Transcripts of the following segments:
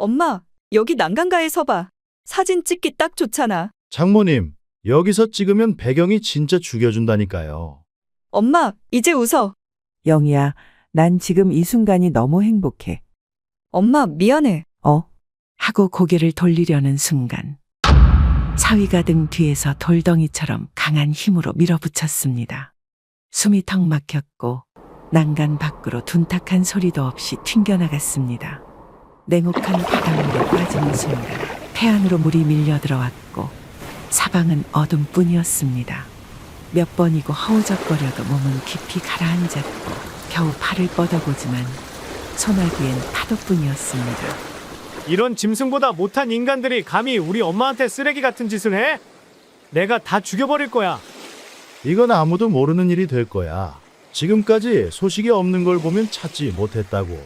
엄마, 여기 난간가에 서봐. 사진 찍기 딱 좋잖아. 장모님, 여기서 찍으면 배경이 진짜 죽여준다니까요. 엄마, 이제 웃어. 영희야, 난 지금 이 순간이 너무 행복해. 엄마, 미안해. 하고 고개를 돌리려는 순간 사위가 등 뒤에서 돌덩이처럼 강한 힘으로 밀어붙였습니다. 숨이 턱 막혔고 난간 밖으로 둔탁한 소리도 없이 튕겨나갔습니다. 냉혹한 바닷물에 빠지는 순간 폐안으로 물이 밀려 들어왔고 사방은 어둠뿐이었습니다. 몇 번이고 허우적거려도 몸은 깊이 가라앉았고 겨우 팔을 뻗어보지만 소나기엔 파도뿐이었습니다. 이런 짐승보다 못한 인간들이 감히 우리 엄마한테 쓰레기 같은 짓을 해? 내가 다 죽여버릴 거야. 이건 아무도 모르는 일이 될 거야. 지금까지 소식이 없는 걸 보면 찾지 못했다고.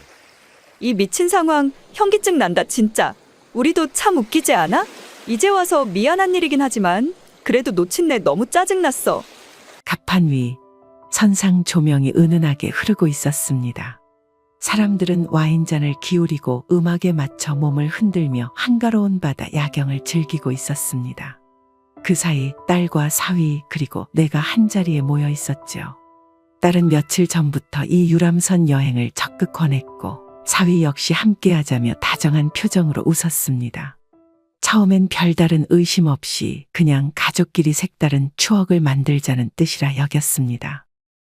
이 미친 상황 현기증 난다 진짜. 우리도 참 웃기지 않아? 이제 와서 미안한 일이긴 하지만 그래도 놓친 내 너무 짜증났어. 갑판 위 선상 조명이 은은하게 흐르고 있었습니다. 사람들은 와인잔을 기울이고 음악에 맞춰 몸을 흔들며 한가로운 바다 야경을 즐기고 있었습니다. 그 사이 딸과 사위 그리고 내가 한자리에 모여 있었죠. 딸은 며칠 전부터 이 유람선 여행을 적극 권했고 사위 역시 함께하자며 다정한 표정으로 웃었습니다. 처음엔 별다른 의심 없이 그냥 가족끼리 색다른 추억을 만들자는 뜻이라 여겼습니다.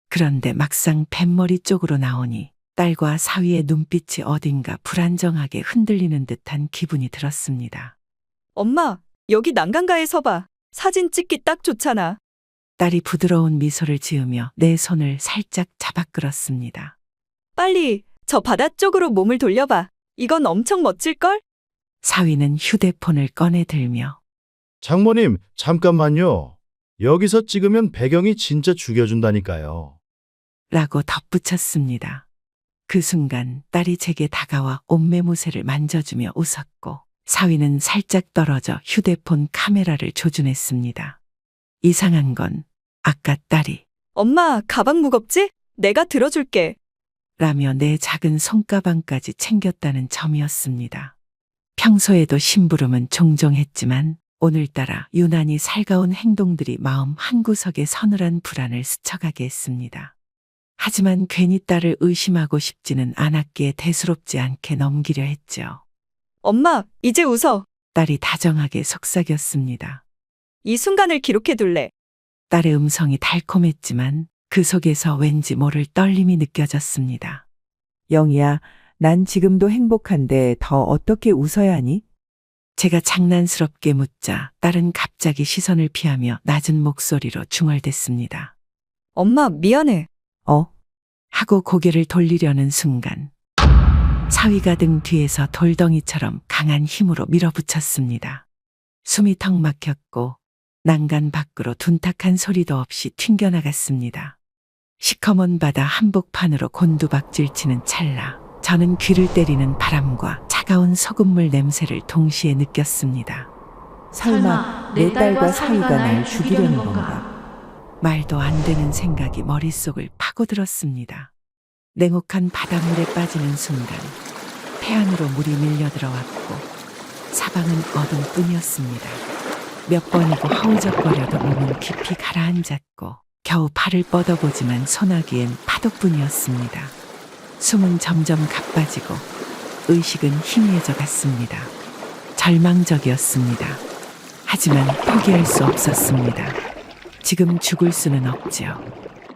그런데 막상 뱃머리 쪽으로 나오니 딸과 사위의 눈빛이 어딘가 불안정하게 흔들리는 듯한 기분이 들었습니다. 엄마, 여기 난간가에 서봐. 사진 찍기 딱 좋잖아. 딸이 부드러운 미소를 지으며 내 손을 살짝 잡아 끌었습니다. 빨리 저 바다 쪽으로 몸을 돌려봐. 이건 엄청 멋질걸? 사위는 휴대폰을 꺼내 들며 장모님, 잠깐만요. 여기서 찍으면 배경이 진짜 죽여준다니까요. 라고 덧붙였습니다. 그 순간 딸이 제게 다가와 옷매무새를 만져주며 웃었고 사위는 살짝 떨어져 휴대폰 카메라를 조준했습니다. 이상한 건 아까 딸이 엄마, 가방 무겁지? 내가 들어줄게. 라며 내 작은 손가방까지 챙겼다는 점이었습니다. 평소에도 심부름은 종종 했지만 오늘따라 유난히 살가운 행동들이 마음 한구석에 서늘한 불안을 스쳐가게 했습니다. 하지만 괜히 딸을 의심하고 싶지는 않았기에 대수롭지 않게 넘기려 했죠. 엄마, 이제 웃어. 딸이 다정하게 속삭였습니다. 이 순간을 기록해둘래. 딸의 음성이 달콤했지만 그 속에서 왠지 모를 떨림이 느껴졌습니다. 영희야, 난 지금도 행복한데 더 어떻게 웃어야 하니? 제가 장난스럽게 묻자 딸은 갑자기 시선을 피하며 낮은 목소리로 중얼댔습니다. 엄마, 미안해. 하고 고개를 돌리려는 순간 사위가 등 뒤에서 돌덩이처럼 강한 힘으로 밀어붙였습니다. 숨이 턱 막혔고 난간 밖으로 둔탁한 소리도 없이 튕겨나갔습니다. 시커먼 바다 한복판으로 곤두박질 치는 찰나 저는 귀를 때리는 바람과 차가운 소금물 냄새를 동시에 느꼈습니다. 설마 내 딸과 사위가 날 죽이려는 건가? 말도 안 되는 생각이 머릿속을 파고들었습니다. 냉혹한 바닷물에 빠지는 순간 폐안으로 물이 밀려 들어왔고 사방은 어둠뿐이었습니다. 몇 번이고 허우적거려도 몸은 깊이 가라앉았고 겨우 팔을 뻗어보지만 소나기엔 파도뿐이었습니다. 숨은 점점 가빠지고 의식은 희미해져 갔습니다. 절망적이었습니다. 하지만 포기할 수 없었습니다. 지금 죽을 수는 없지요.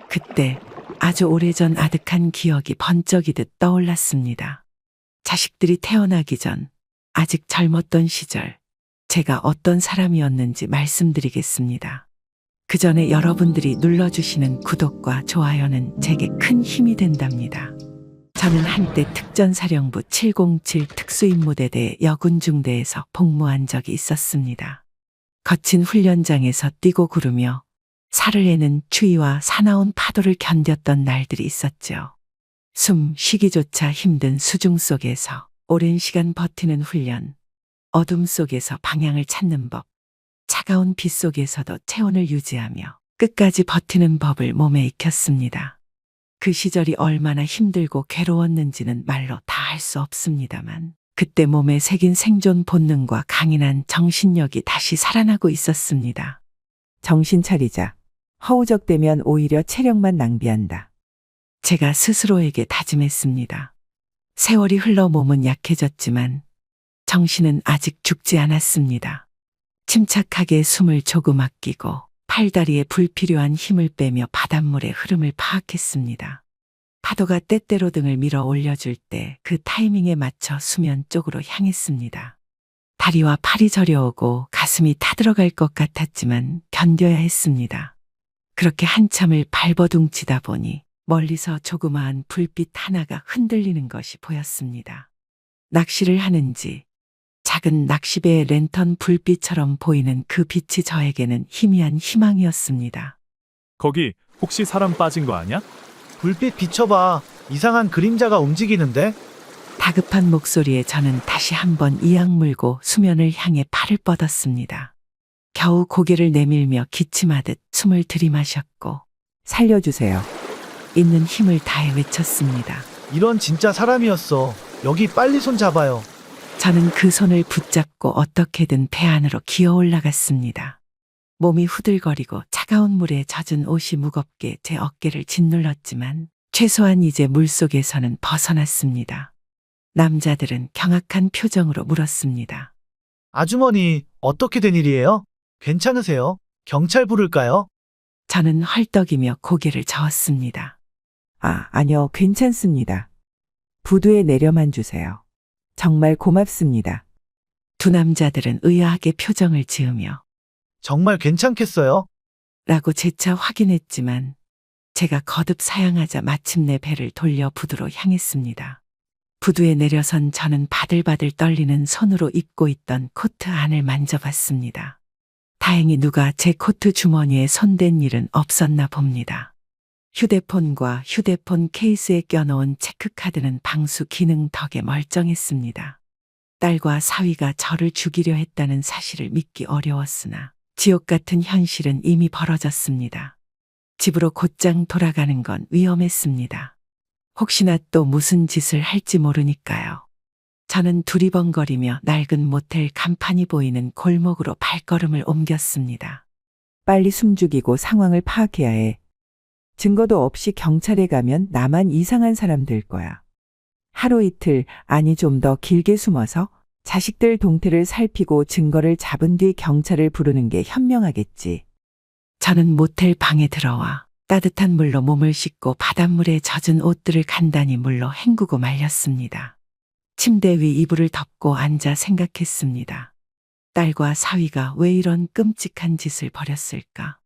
그때 아주 오래전 아득한 기억이 번쩍이듯 떠올랐습니다. 자식들이 태어나기 전 아직 젊었던 시절 제가 어떤 사람이었는지 말씀드리겠습니다. 그 전에 여러분들이 눌러주시는 구독과 좋아요는 제게 큰 힘이 된답니다. 저는 한때 특전사령부 707 특수임무대대 여군중대에서 복무한 적이 있었습니다. 거친 훈련장에서 뛰고 구르며 살을 에는 추위와 사나운 파도를 견뎠던 날들이 있었죠. 숨 쉬기조차 힘든 수중 속에서 오랜 시간 버티는 훈련, 어둠 속에서 방향을 찾는 법, 차가운 빛 속에서도 체온을 유지하며 끝까지 버티는 법을 몸에 익혔습니다. 그 시절이 얼마나 힘들고 괴로웠는지는 말로 다 할 수 없습니다만 그때 몸에 새긴 생존 본능과 강인한 정신력이 다시 살아나고 있었습니다. 정신 차리자. 허우적대면 오히려 체력만 낭비한다. 제가 스스로에게 다짐했습니다. 세월이 흘러 몸은 약해졌지만 정신은 아직 죽지 않았습니다. 침착하게 숨을 조금 아끼고 팔다리에 불필요한 힘을 빼며 바닷물의 흐름을 파악했습니다. 파도가 때때로 등을 밀어 올려줄 때 그 타이밍에 맞춰 수면 쪽으로 향했습니다. 다리와 팔이 저려오고 가슴이 타들어갈 것 같았지만 견뎌야 했습니다. 그렇게 한참을 발버둥치다 보니 멀리서 조그마한 불빛 하나가 흔들리는 것이 보였습니다. 낚시를 하는지 작은 낚시배의 랜턴 불빛처럼 보이는 그 빛이 저에게는 희미한 희망이었습니다. 거기 혹시 사람 빠진 거 아냐? 불빛 비춰봐. 이상한 그림자가 움직이는데? 다급한 목소리에 저는 다시 한번 이악 물고 수면을 향해 팔을 뻗었습니다. 겨우 고개를 내밀며 기침하듯 숨을 들이마셨고 살려주세요. 있는 힘을 다해 외쳤습니다. 이런 진짜 사람이었어. 여기 빨리 손 잡아요. 저는 그 손을 붙잡고 어떻게든 배 안으로 기어 올라갔습니다. 몸이 후들거리고 차가운 물에 젖은 옷이 무겁게 제 어깨를 짓눌렀지만 최소한 이제 물속에서는 벗어났습니다. 남자들은 경악한 표정으로 물었습니다. 아주머니, 어떻게 된 일이에요? 괜찮으세요? 경찰 부를까요? 저는 헐떡이며 고개를 저었습니다. 아니요, 괜찮습니다. 부두에 내려만 주세요. 정말 고맙습니다. 두 남자들은 의아하게 표정을 지으며 정말 괜찮겠어요? 라고 재차 확인했지만 제가 거듭 사양하자 마침내 배를 돌려 부두로 향했습니다. 부두에 내려선 저는 바들바들 떨리는 손으로 입고 있던 코트 안을 만져봤습니다. 다행히 누가 제 코트 주머니에 손댄 일은 없었나 봅니다. 휴대폰과 휴대폰 케이스에 껴놓은 체크카드는 방수 기능 덕에 멀쩡했습니다. 딸과 사위가 저를 죽이려 했다는 사실을 믿기 어려웠으나 지옥 같은 현실은 이미 벌어졌습니다. 집으로 곧장 돌아가는 건 위험했습니다. 혹시나 또 무슨 짓을 할지 모르니까요. 저는 두리번거리며 낡은 모텔 간판이 보이는 골목으로 발걸음을 옮겼습니다. 빨리 숨죽이고 상황을 파악해야 해. 증거도 없이 경찰에 가면 나만 이상한 사람 될 거야. 하루 이틀, 아니 좀 더 길게 숨어서 자식들 동태를 살피고 증거를 잡은 뒤 경찰을 부르는 게 현명하겠지. 저는 모텔 방에 들어와 따뜻한 물로 몸을 씻고 바닷물에 젖은 옷들을 간단히 물로 헹구고 말렸습니다. 침대 위 이불을 덮고 앉아 생각했습니다. 딸과 사위가 왜 이런 끔찍한 짓을 벌였을까?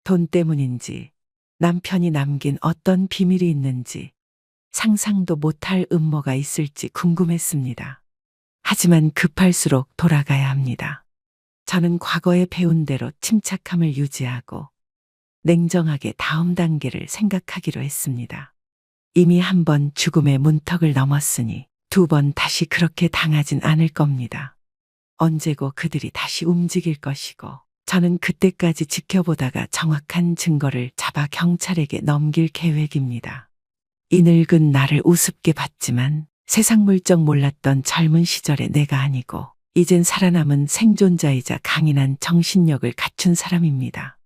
돈 때문인지, 남편이 남긴 어떤 비밀이 있는지, 상상도 못할 음모가 있을지 궁금했습니다. 하지만 급할수록 돌아가야 합니다. 저는 과거에 배운 대로 침착함을 유지하고 냉정하게 다음 단계를 생각하기로 했습니다. 이미 한 번 죽음의 문턱을 넘었으니 두 번 다시 그렇게 당하진 않을 겁니다. 언제고 그들이 다시 움직일 것이고 저는 그때까지 지켜보다가 정확한 증거를 잡아 경찰에게 넘길 계획입니다. 이 늙은 나를 우습게 봤지만 세상 물정 몰랐던 젊은 시절의 내가 아니고 이젠 살아남은 생존자이자 강인한 정신력을 갖춘 사람입니다.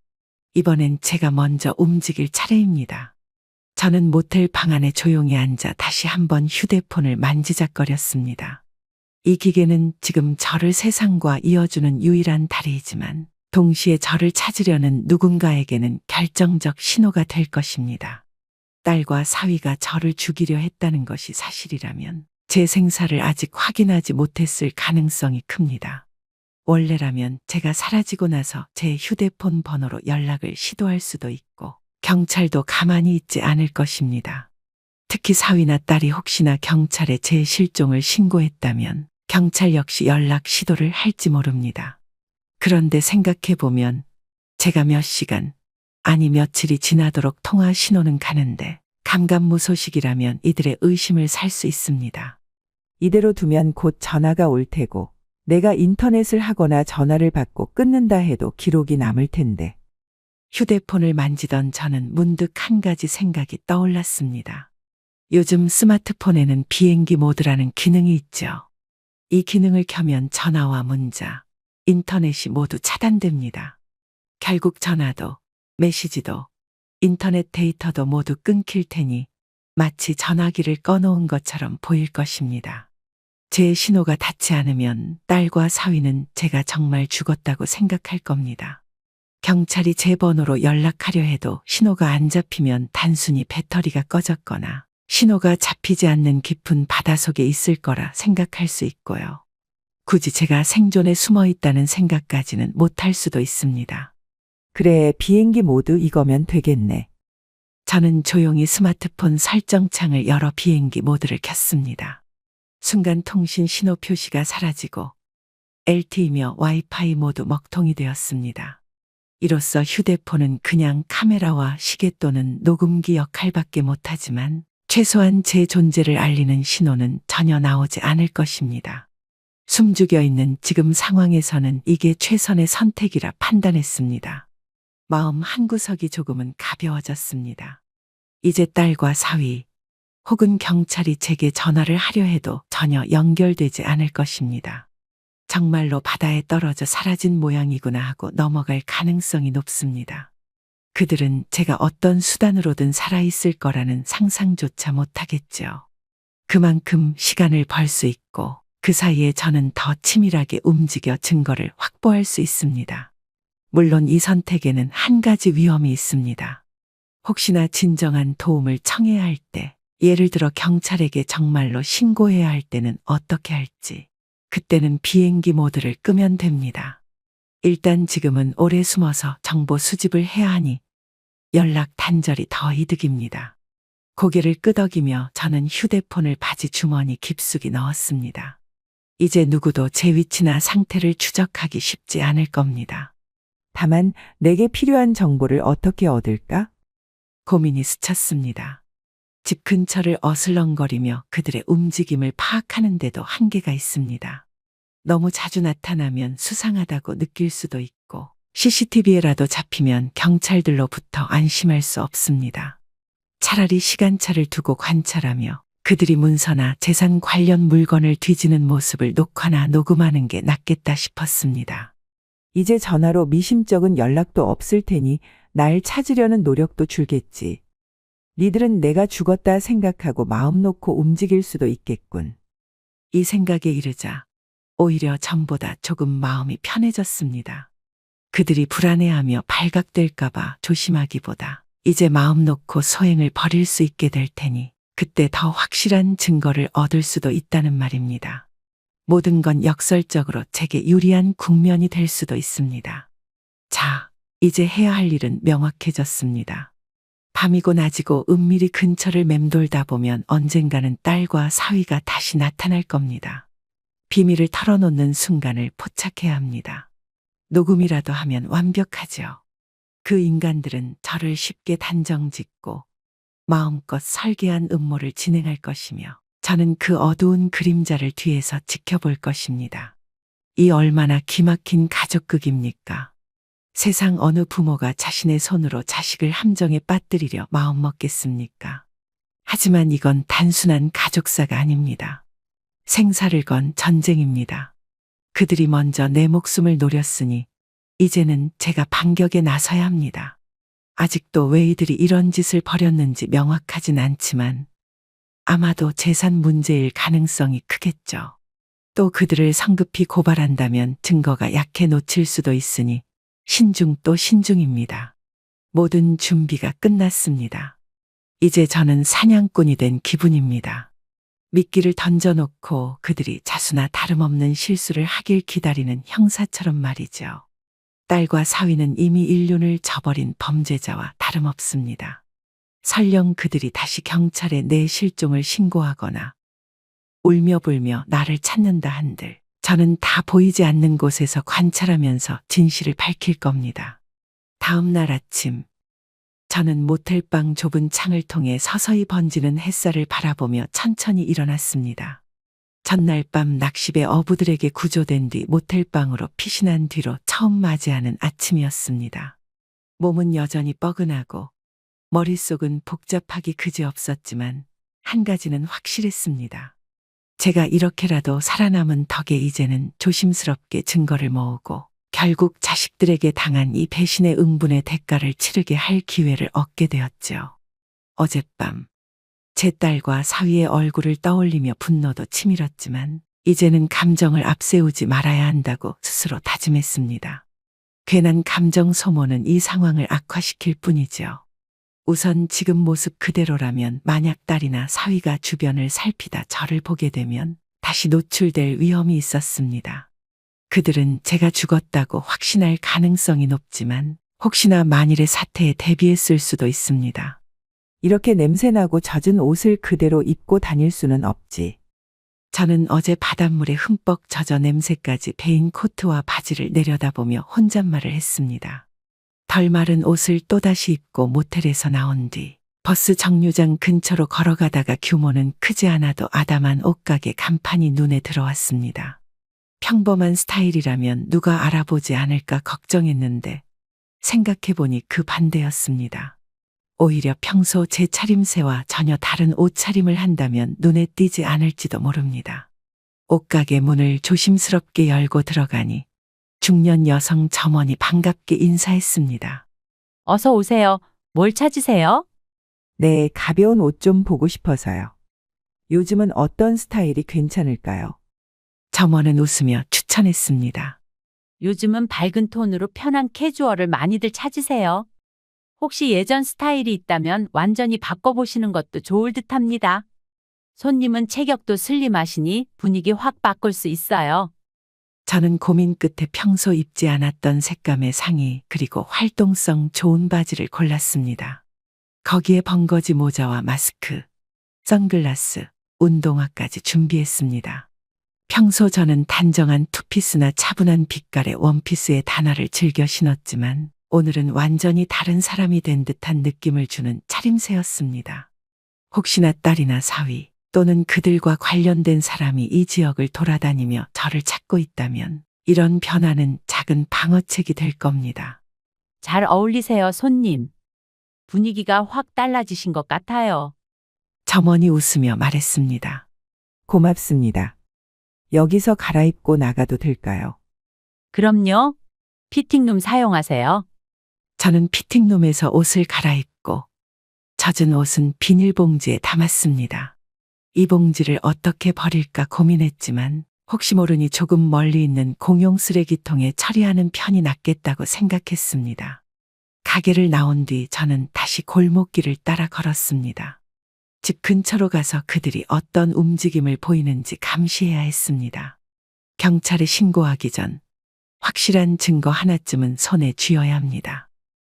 이번엔 제가 먼저 움직일 차례입니다. 저는 모텔 방 안에 조용히 앉아 다시 한번 휴대폰을 만지작거렸습니다. 이 기계는 지금 저를 세상과 이어주는 유일한 다리이지만 동시에 저를 찾으려는 누군가에게는 결정적 신호가 될 것입니다. 딸과 사위가 저를 죽이려 했다는 것이 사실이라면 제 생사를 아직 확인하지 못했을 가능성이 큽니다. 원래라면 제가 사라지고 나서 제 휴대폰 번호로 연락을 시도할 수도 있고 경찰도 가만히 있지 않을 것입니다. 특히 사위나 딸이 혹시나 경찰에 제 실종을 신고했다면 경찰 역시 연락 시도를 할지 모릅니다. 그런데 생각해보면 제가 몇 시간, 아니 며칠이 지나도록 통화 신호는 가는데 감감무소식이라면 이들의 의심을 살 수 있습니다. 이대로 두면 곧 전화가 올 테고 내가 인터넷을 하거나 전화를 받고 끊는다 해도 기록이 남을 텐데. 휴대폰을 만지던 저는 문득 한 가지 생각이 떠올랐습니다. 요즘 스마트폰에는 비행기 모드라는 기능이 있죠. 이 기능을 켜면 전화와 문자, 인터넷이 모두 차단됩니다. 결국 전화도, 메시지도, 인터넷 데이터도 모두 끊길 테니 마치 전화기를 꺼놓은 것처럼 보일 것입니다. 제 신호가 닿지 않으면 딸과 사위는 제가 정말 죽었다고 생각할 겁니다. 경찰이 제 번호로 연락하려 해도 신호가 안 잡히면 단순히 배터리가 꺼졌거나 신호가 잡히지 않는 깊은 바다속에 있을 거라 생각할 수 있고요. 굳이 제가 생존에 숨어 있다는 생각까지는 못할 수도 있습니다. 그래, 비행기 모드 이거면 되겠네. 저는 조용히 스마트폰 설정창을 열어 비행기 모드를 켰습니다. 순간 통신 신호 표시가 사라지고 LTE며 와이파이 모두 먹통이 되었습니다. 이로써 휴대폰은 그냥 카메라와 시계 또는 녹음기 역할밖에 못하지만 최소한 제 존재를 알리는 신호는 전혀 나오지 않을 것입니다. 숨죽여 있는 지금 상황에서는 이게 최선의 선택이라 판단했습니다. 마음 한구석이 조금은 가벼워졌습니다. 이제 딸과 사위 혹은 경찰이 제게 전화를 하려 해도 전혀 연결되지 않을 것입니다. 정말로 바다에 떨어져 사라진 모양이구나 하고 넘어갈 가능성이 높습니다. 그들은 제가 어떤 수단으로든 살아있을 거라는 상상조차 못하겠죠. 그만큼 시간을 벌 수 있고 그 사이에 저는 더 치밀하게 움직여 증거를 확보할 수 있습니다. 물론 이 선택에는 한 가지 위험이 있습니다. 혹시나 진정한 도움을 청해야 할 때, 예를 들어 경찰에게 정말로 신고해야 할 때는 어떻게 할지, 그때는 비행기 모드를 끄면 됩니다. 일단 지금은 오래 숨어서 정보 수집을 해야 하니 연락 단절이 더 이득입니다. 고개를 끄덕이며 저는 휴대폰을 바지 주머니 깊숙이 넣었습니다. 이제 누구도 제 위치나 상태를 추적하기 쉽지 않을 겁니다. 다만 내게 필요한 정보를 어떻게 얻을까? 고민이 스쳤습니다. 집 근처를 어슬렁거리며 그들의 움직임을 파악하는데도 한계가 있습니다. 너무 자주 나타나면 수상하다고 느낄 수도 있고 CCTV에라도 잡히면 경찰들로부터 안심할 수 없습니다. 차라리 시간차를 두고 관찰하며 그들이 문서나 재산 관련 물건을 뒤지는 모습을 녹화나 녹음하는 게 낫겠다 싶었습니다. 이제 전화로 미심쩍은 연락도 없을 테니 날 찾으려는 노력도 줄겠지. 니들은 내가 죽었다 생각하고 마음 놓고 움직일 수도 있겠군. 이 생각에 이르자 오히려 전보다 조금 마음이 편해졌습니다. 그들이 불안해하며 발각될까봐 조심하기보다 이제 마음 놓고 소행을 벌일 수 있게 될 테니 그때 더 확실한 증거를 얻을 수도 있다는 말입니다. 모든 건 역설적으로 제게 유리한 국면이 될 수도 있습니다. 자, 이제 해야 할 일은 명확해졌습니다. 밤이고 낮이고 은밀히 근처를 맴돌다 보면 언젠가는 딸과 사위가 다시 나타날 겁니다. 비밀을 털어놓는 순간을 포착해야 합니다. 녹음이라도 하면 완벽하죠. 그 인간들은 저를 쉽게 단정짓고 마음껏 설계한 음모를 진행할 것이며 저는 그 어두운 그림자를 뒤에서 지켜볼 것입니다. 이 얼마나 기막힌 가족극입니까? 세상 어느 부모가 자신의 손으로 자식을 함정에 빠뜨리려 마음먹겠습니까? 하지만 이건 단순한 가족사가 아닙니다. 생사를 건 전쟁입니다. 그들이 먼저 내 목숨을 노렸으니 이제는 제가 반격에 나서야 합니다. 아직도 왜 이들이 이런 짓을 벌였는지 명확하진 않지만 아마도 재산 문제일 가능성이 크겠죠. 또 그들을 성급히 고발한다면 증거가 약해 놓칠 수도 있으니 신중 또 신중입니다. 모든 준비가 끝났습니다. 이제 저는 사냥꾼이 된 기분입니다. 미끼를 던져놓고 그들이 자수나 다름없는 실수를 하길 기다리는 형사처럼 말이죠. 딸과 사위는 이미 인륜을 저버린 범죄자와 다름없습니다. 설령 그들이 다시 경찰에 내 실종을 신고하거나 울며불며 나를 찾는다 한들 저는 다 보이지 않는 곳에서 관찰하면서 진실을 밝힐 겁니다. 다음 날 아침 저는 모텔방 좁은 창을 통해 서서히 번지는 햇살을 바라보며 천천히 일어났습니다. 전날 밤 낚시배 어부들에게 구조된 뒤 모텔방으로 피신한 뒤로 처음 맞이하는 아침이었습니다. 몸은 여전히 뻐근하고 머릿속은 복잡하기 그지없었지만 한 가지는 확실했습니다. 제가 이렇게라도 살아남은 덕에 이제는 조심스럽게 증거를 모으고 결국 자식들에게 당한 이 배신의 응분의 대가를 치르게 할 기회를 얻게 되었죠. 어젯밤 제 딸과 사위의 얼굴을 떠올리며 분노도 치밀었지만 이제는 감정을 앞세우지 말아야 한다고 스스로 다짐했습니다. 괜한 감정 소모는 이 상황을 악화시킬 뿐이죠. 우선 지금 모습 그대로라면 만약 딸이나 사위가 주변을 살피다 저를 보게 되면 다시 노출될 위험이 있었습니다. 그들은 제가 죽었다고 확신할 가능성이 높지만 혹시나 만일의 사태에 대비했을 수도 있습니다. 이렇게 냄새나고 젖은 옷을 그대로 입고 다닐 수는 없지. 저는 어제 바닷물에 흠뻑 젖어 냄새까지 배인 코트와 바지를 내려다보며 혼잣말을 했습니다. 덜 마른 옷을 또다시 입고 모텔에서 나온 뒤 버스 정류장 근처로 걸어가다가 규모는 크지 않아도 아담한 옷가게 간판이 눈에 들어왔습니다. 평범한 스타일이라면 누가 알아보지 않을까 걱정했는데 생각해보니 그 반대였습니다. 오히려 평소 제 차림새와 전혀 다른 옷차림을 한다면 눈에 띄지 않을지도 모릅니다. 옷가게 문을 조심스럽게 열고 들어가니 중년 여성 점원이 반갑게 인사했습니다. 어서 오세요. 뭘 찾으세요? 네, 가벼운 옷 좀 보고 싶어서요. 요즘은 어떤 스타일이 괜찮을까요? 점원은 웃으며 추천했습니다. 요즘은 밝은 톤으로 편한 캐주얼을 많이들 찾으세요. 혹시 예전 스타일이 있다면 완전히 바꿔보시는 것도 좋을 듯합니다. 손님은 체격도 슬림하시니 분위기 확 바꿀 수 있어요. 저는 고민 끝에 평소 입지 않았던 색감의 상의 그리고 활동성 좋은 바지를 골랐습니다. 거기에 벙거지 모자와 마스크, 선글라스, 운동화까지 준비했습니다. 평소 저는 단정한 투피스나 차분한 빛깔의 원피스의 단화를 즐겨 신었지만 오늘은 완전히 다른 사람이 된 듯한 느낌을 주는 차림새였습니다. 혹시나 딸이나 사위 또는 그들과 관련된 사람이 이 지역을 돌아다니며 저를 찾고 있다면 이런 변화는 작은 방어책이 될 겁니다. 잘 어울리세요, 손님. 분위기가 확 달라지신 것 같아요. 점원이 웃으며 말했습니다. 고맙습니다. 여기서 갈아입고 나가도 될까요? 그럼요. 피팅룸 사용하세요. 저는 피팅룸에서 옷을 갈아입고 젖은 옷은 비닐봉지에 담았습니다. 이 봉지를 어떻게 버릴까 고민했지만 혹시 모르니 조금 멀리 있는 공용 쓰레기통에 처리하는 편이 낫겠다고 생각했습니다. 가게를 나온 뒤 저는 다시 골목길을 따라 걸었습니다. 집 근처로 가서 그들이 어떤 움직임을 보이는지 감시해야 했습니다. 경찰에 신고하기 전 확실한 증거 하나쯤은 손에 쥐어야 합니다.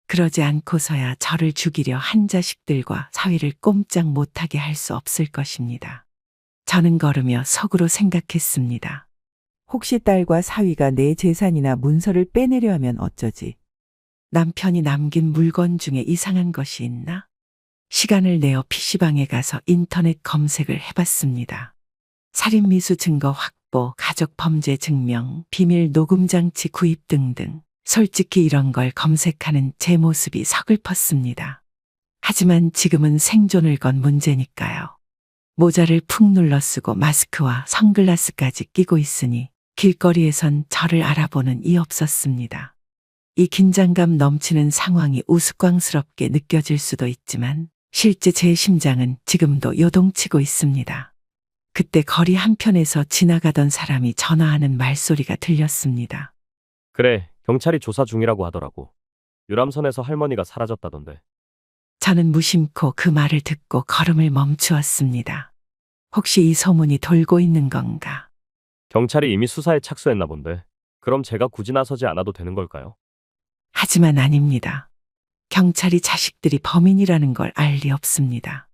그러지 않고서야 저를 죽이려 한 자식들과 사위를 꼼짝 못하게 할 수 없을 것입니다. 저는 걸으며 속으로 생각했습니다. 혹시 딸과 사위가 내 재산이나 문서를 빼내려 하면 어쩌지? 남편이 남긴 물건 중에 이상한 것이 있나? 시간을 내어 PC방에 가서 인터넷 검색을 해봤습니다. 살인미수 증거 확보, 가족 범죄 증명, 비밀 녹음장치 구입 등등. 솔직히 이런 걸 검색하는 제 모습이 서글펐습니다. 하지만 지금은 생존을 건 문제니까요. 모자를 푹 눌러 쓰고 마스크와 선글라스까지 끼고 있으니 길거리에선 저를 알아보는 이 없었습니다. 이 긴장감 넘치는 상황이 우스꽝스럽게 느껴질 수도 있지만 실제 제 심장은 지금도 요동치고 있습니다. 그때 거리 한편에서 지나가던 사람이 전화하는 말소리가 들렸습니다. 그래, 경찰이 조사 중이라고 하더라고. 유람선에서 할머니가 사라졌다던데. 저는 무심코 그 말을 듣고 걸음을 멈추었습니다. 혹시 이 소문이 돌고 있는 건가? 경찰이 이미 수사에 착수했나 본데. 그럼 제가 굳이 나서지 않아도 되는 걸까요? 하지만 아닙니다. 경찰이 자식들이 범인이라는 걸 알 리 없습니다.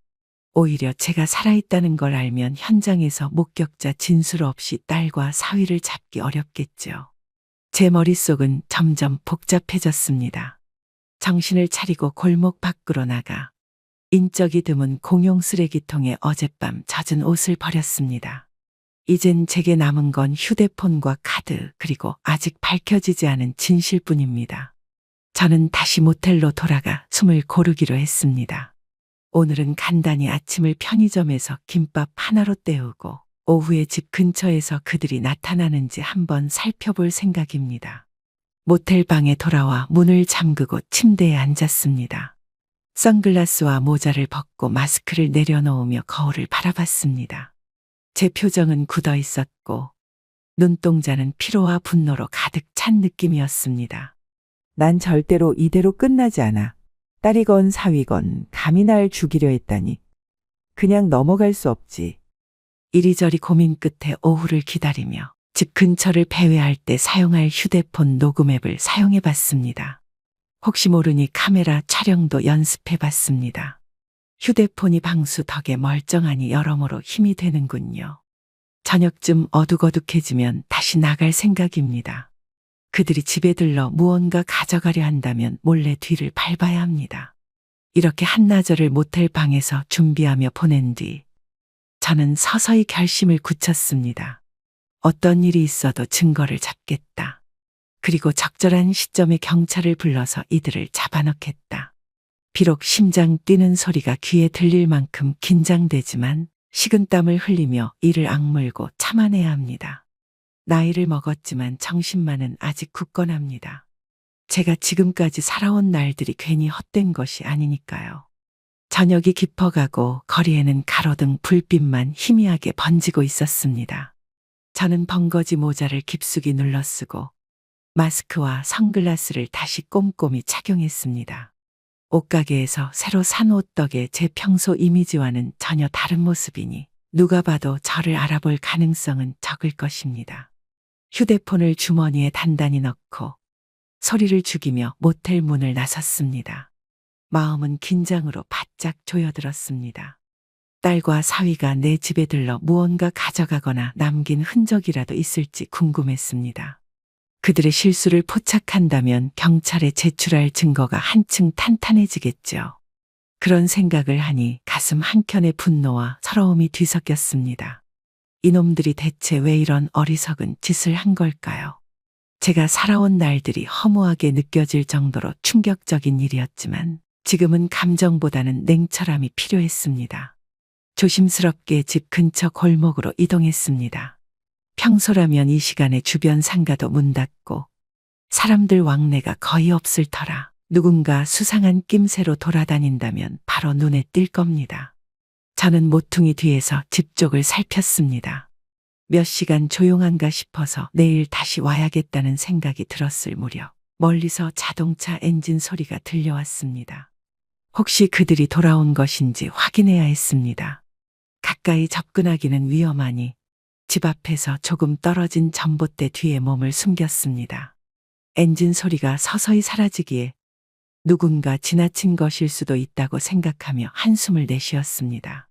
오히려 제가 살아있다는 걸 알면 현장에서 목격자 진술 없이 딸과 사위를 잡기 어렵겠죠. 제 머릿속은 점점 복잡해졌습니다. 정신을 차리고 골목 밖으로 나가 인적이 드문 공용 쓰레기통에 어젯밤 젖은 옷을 버렸습니다. 이젠 제게 남은 건 휴대폰과 카드 그리고 아직 밝혀지지 않은 진실뿐입니다. 저는 다시 모텔로 돌아가 숨을 고르기로 했습니다. 오늘은 간단히 아침을 편의점에서 김밥 하나로 때우고 오후에 집 근처에서 그들이 나타나는지 한번 살펴볼 생각입니다. 모텔 방에 돌아와 문을 잠그고 침대에 앉았습니다. 선글라스와 모자를 벗고 마스크를 내려놓으며 거울을 바라봤습니다. 제 표정은 굳어 있었고 눈동자는 피로와 분노로 가득 찬 느낌이었습니다. 난 절대로 이대로 끝나지 않아. 딸이건 사위건 감히 날 죽이려 했다니. 그냥 넘어갈 수 없지. 이리저리 고민 끝에 오후를 기다리며 집 근처를 배회할 때 사용할 휴대폰 녹음 앱을 사용해 봤습니다. 혹시 모르니 카메라 촬영도 연습해 봤습니다. 휴대폰이 방수 덕에 멀쩡하니 여러모로 힘이 되는군요. 저녁쯤 어둑어둑해지면 다시 나갈 생각입니다. 그들이 집에 들러 무언가 가져가려 한다면 몰래 뒤를 밟아야 합니다. 이렇게 한나절을 모텔 방에서 준비하며 보낸 뒤 저는 서서히 결심을 굳혔습니다. 어떤 일이 있어도 증거를 잡겠다. 그리고 적절한 시점에 경찰을 불러서 이들을 잡아넣겠다. 비록 심장 뛰는 소리가 귀에 들릴 만큼 긴장되지만 식은땀을 흘리며 이를 악물고 참아내야 합니다. 나이를 먹었지만 정신만은 아직 굳건합니다. 제가 지금까지 살아온 날들이 괜히 헛된 것이 아니니까요. 저녁이 깊어가고 거리에는 가로등 불빛만 희미하게 번지고 있었습니다. 저는 번거지 모자를 깊숙이 눌러쓰고 마스크와 선글라스를 다시 꼼꼼히 착용했습니다. 옷가게에서 새로 산 옷 덕에 제 평소 이미지와는 전혀 다른 모습이니 누가 봐도 저를 알아볼 가능성은 적을 것입니다. 휴대폰을 주머니에 단단히 넣고 소리를 죽이며 모텔 문을 나섰습니다. 마음은 긴장으로 바짝 조여들었습니다. 딸과 사위가 내 집에 들러 무언가 가져가거나 남긴 흔적이라도 있을지 궁금했습니다. 그들의 실수를 포착한다면 경찰에 제출할 증거가 한층 탄탄해지겠죠. 그런 생각을 하니 가슴 한켠에 분노와 서러움이 뒤섞였습니다. 이놈들이 대체 왜 이런 어리석은 짓을 한 걸까요? 제가 살아온 날들이 허무하게 느껴질 정도로 충격적인 일이었지만 지금은 감정보다는 냉철함이 필요했습니다. 조심스럽게 집 근처 골목으로 이동했습니다. 평소라면 이 시간에 주변 상가도 문 닫고 사람들 왕래가 거의 없을 터라 누군가 수상한 낌새로 돌아다닌다면 바로 눈에 띌 겁니다. 저는 모퉁이 뒤에서 집 쪽을 살폈습니다. 몇 시간 조용한가 싶어서 내일 다시 와야겠다는 생각이 들었을 무렵 멀리서 자동차 엔진 소리가 들려왔습니다. 혹시 그들이 돌아온 것인지 확인해야 했습니다. 가까이 접근하기는 위험하니 집 앞에서 조금 떨어진 전봇대 뒤에 몸을 숨겼습니다. 엔진 소리가 서서히 사라지기에 누군가 지나친 것일 수도 있다고 생각하며 한숨을 내쉬었습니다.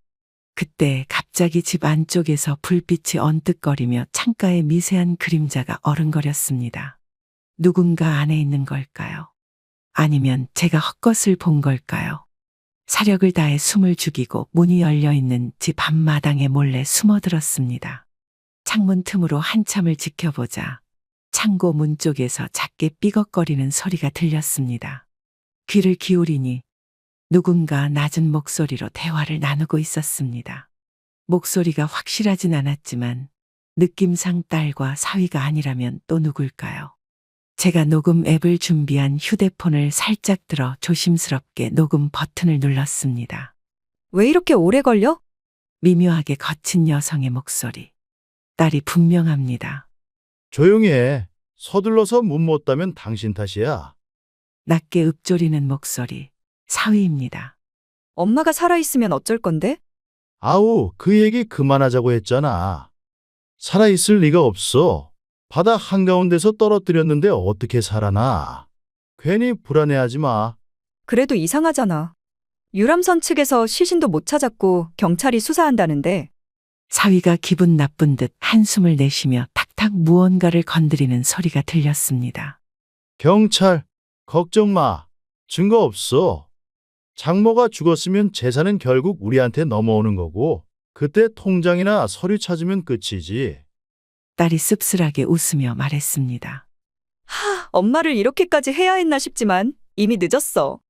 그때 갑자기 집 안쪽에서 불빛이 언뜻거리며 창가에 미세한 그림자가 어른거렸습니다. 누군가 안에 있는 걸까요? 아니면 제가 헛것을 본 걸까요? 사력을 다해 숨을 죽이고 문이 열려있는 집 앞마당에 몰래 숨어들었습니다. 창문 틈으로 한참을 지켜보자 창고 문 쪽에서 작게 삐걱거리는 소리가 들렸습니다. 귀를 기울이니 누군가 낮은 목소리로 대화를 나누고 있었습니다. 목소리가 확실하진 않았지만 느낌상 딸과 사위가 아니라면 또 누굴까요? 제가 녹음 앱을 준비한 휴대폰을 살짝 들어 조심스럽게 녹음 버튼을 눌렀습니다. 왜 이렇게 오래 걸려? 미묘하게 거친 여성의 목소리. 딸이 분명합니다. 조용히 해. 서둘러서 문 못 닫으면 당신 탓이야. 낮게 읊조리는 목소리. 사위입니다. 엄마가 살아있으면 어쩔 건데? 아우, 그 얘기 그만하자고 했잖아. 살아있을 리가 없어. 바다 한가운데서 떨어뜨렸는데 어떻게 살아나. 괜히 불안해하지 마. 그래도 이상하잖아. 유람선 측에서 시신도 못 찾았고 경찰이 수사한다는데. 사위가 기분 나쁜 듯 한숨을 내쉬며 탁탁 무언가를 건드리는 소리가 들렸습니다. 경찰, 걱정 마. 증거 없어. 장모가 죽었으면 재산은 결국 우리한테 넘어오는 거고 그때 통장이나 서류 찾으면 끝이지. 딸이 씁쓸하게 웃으며 말했습니다. 엄마를 이렇게까지 해야 했나 싶지만 이미 늦었어.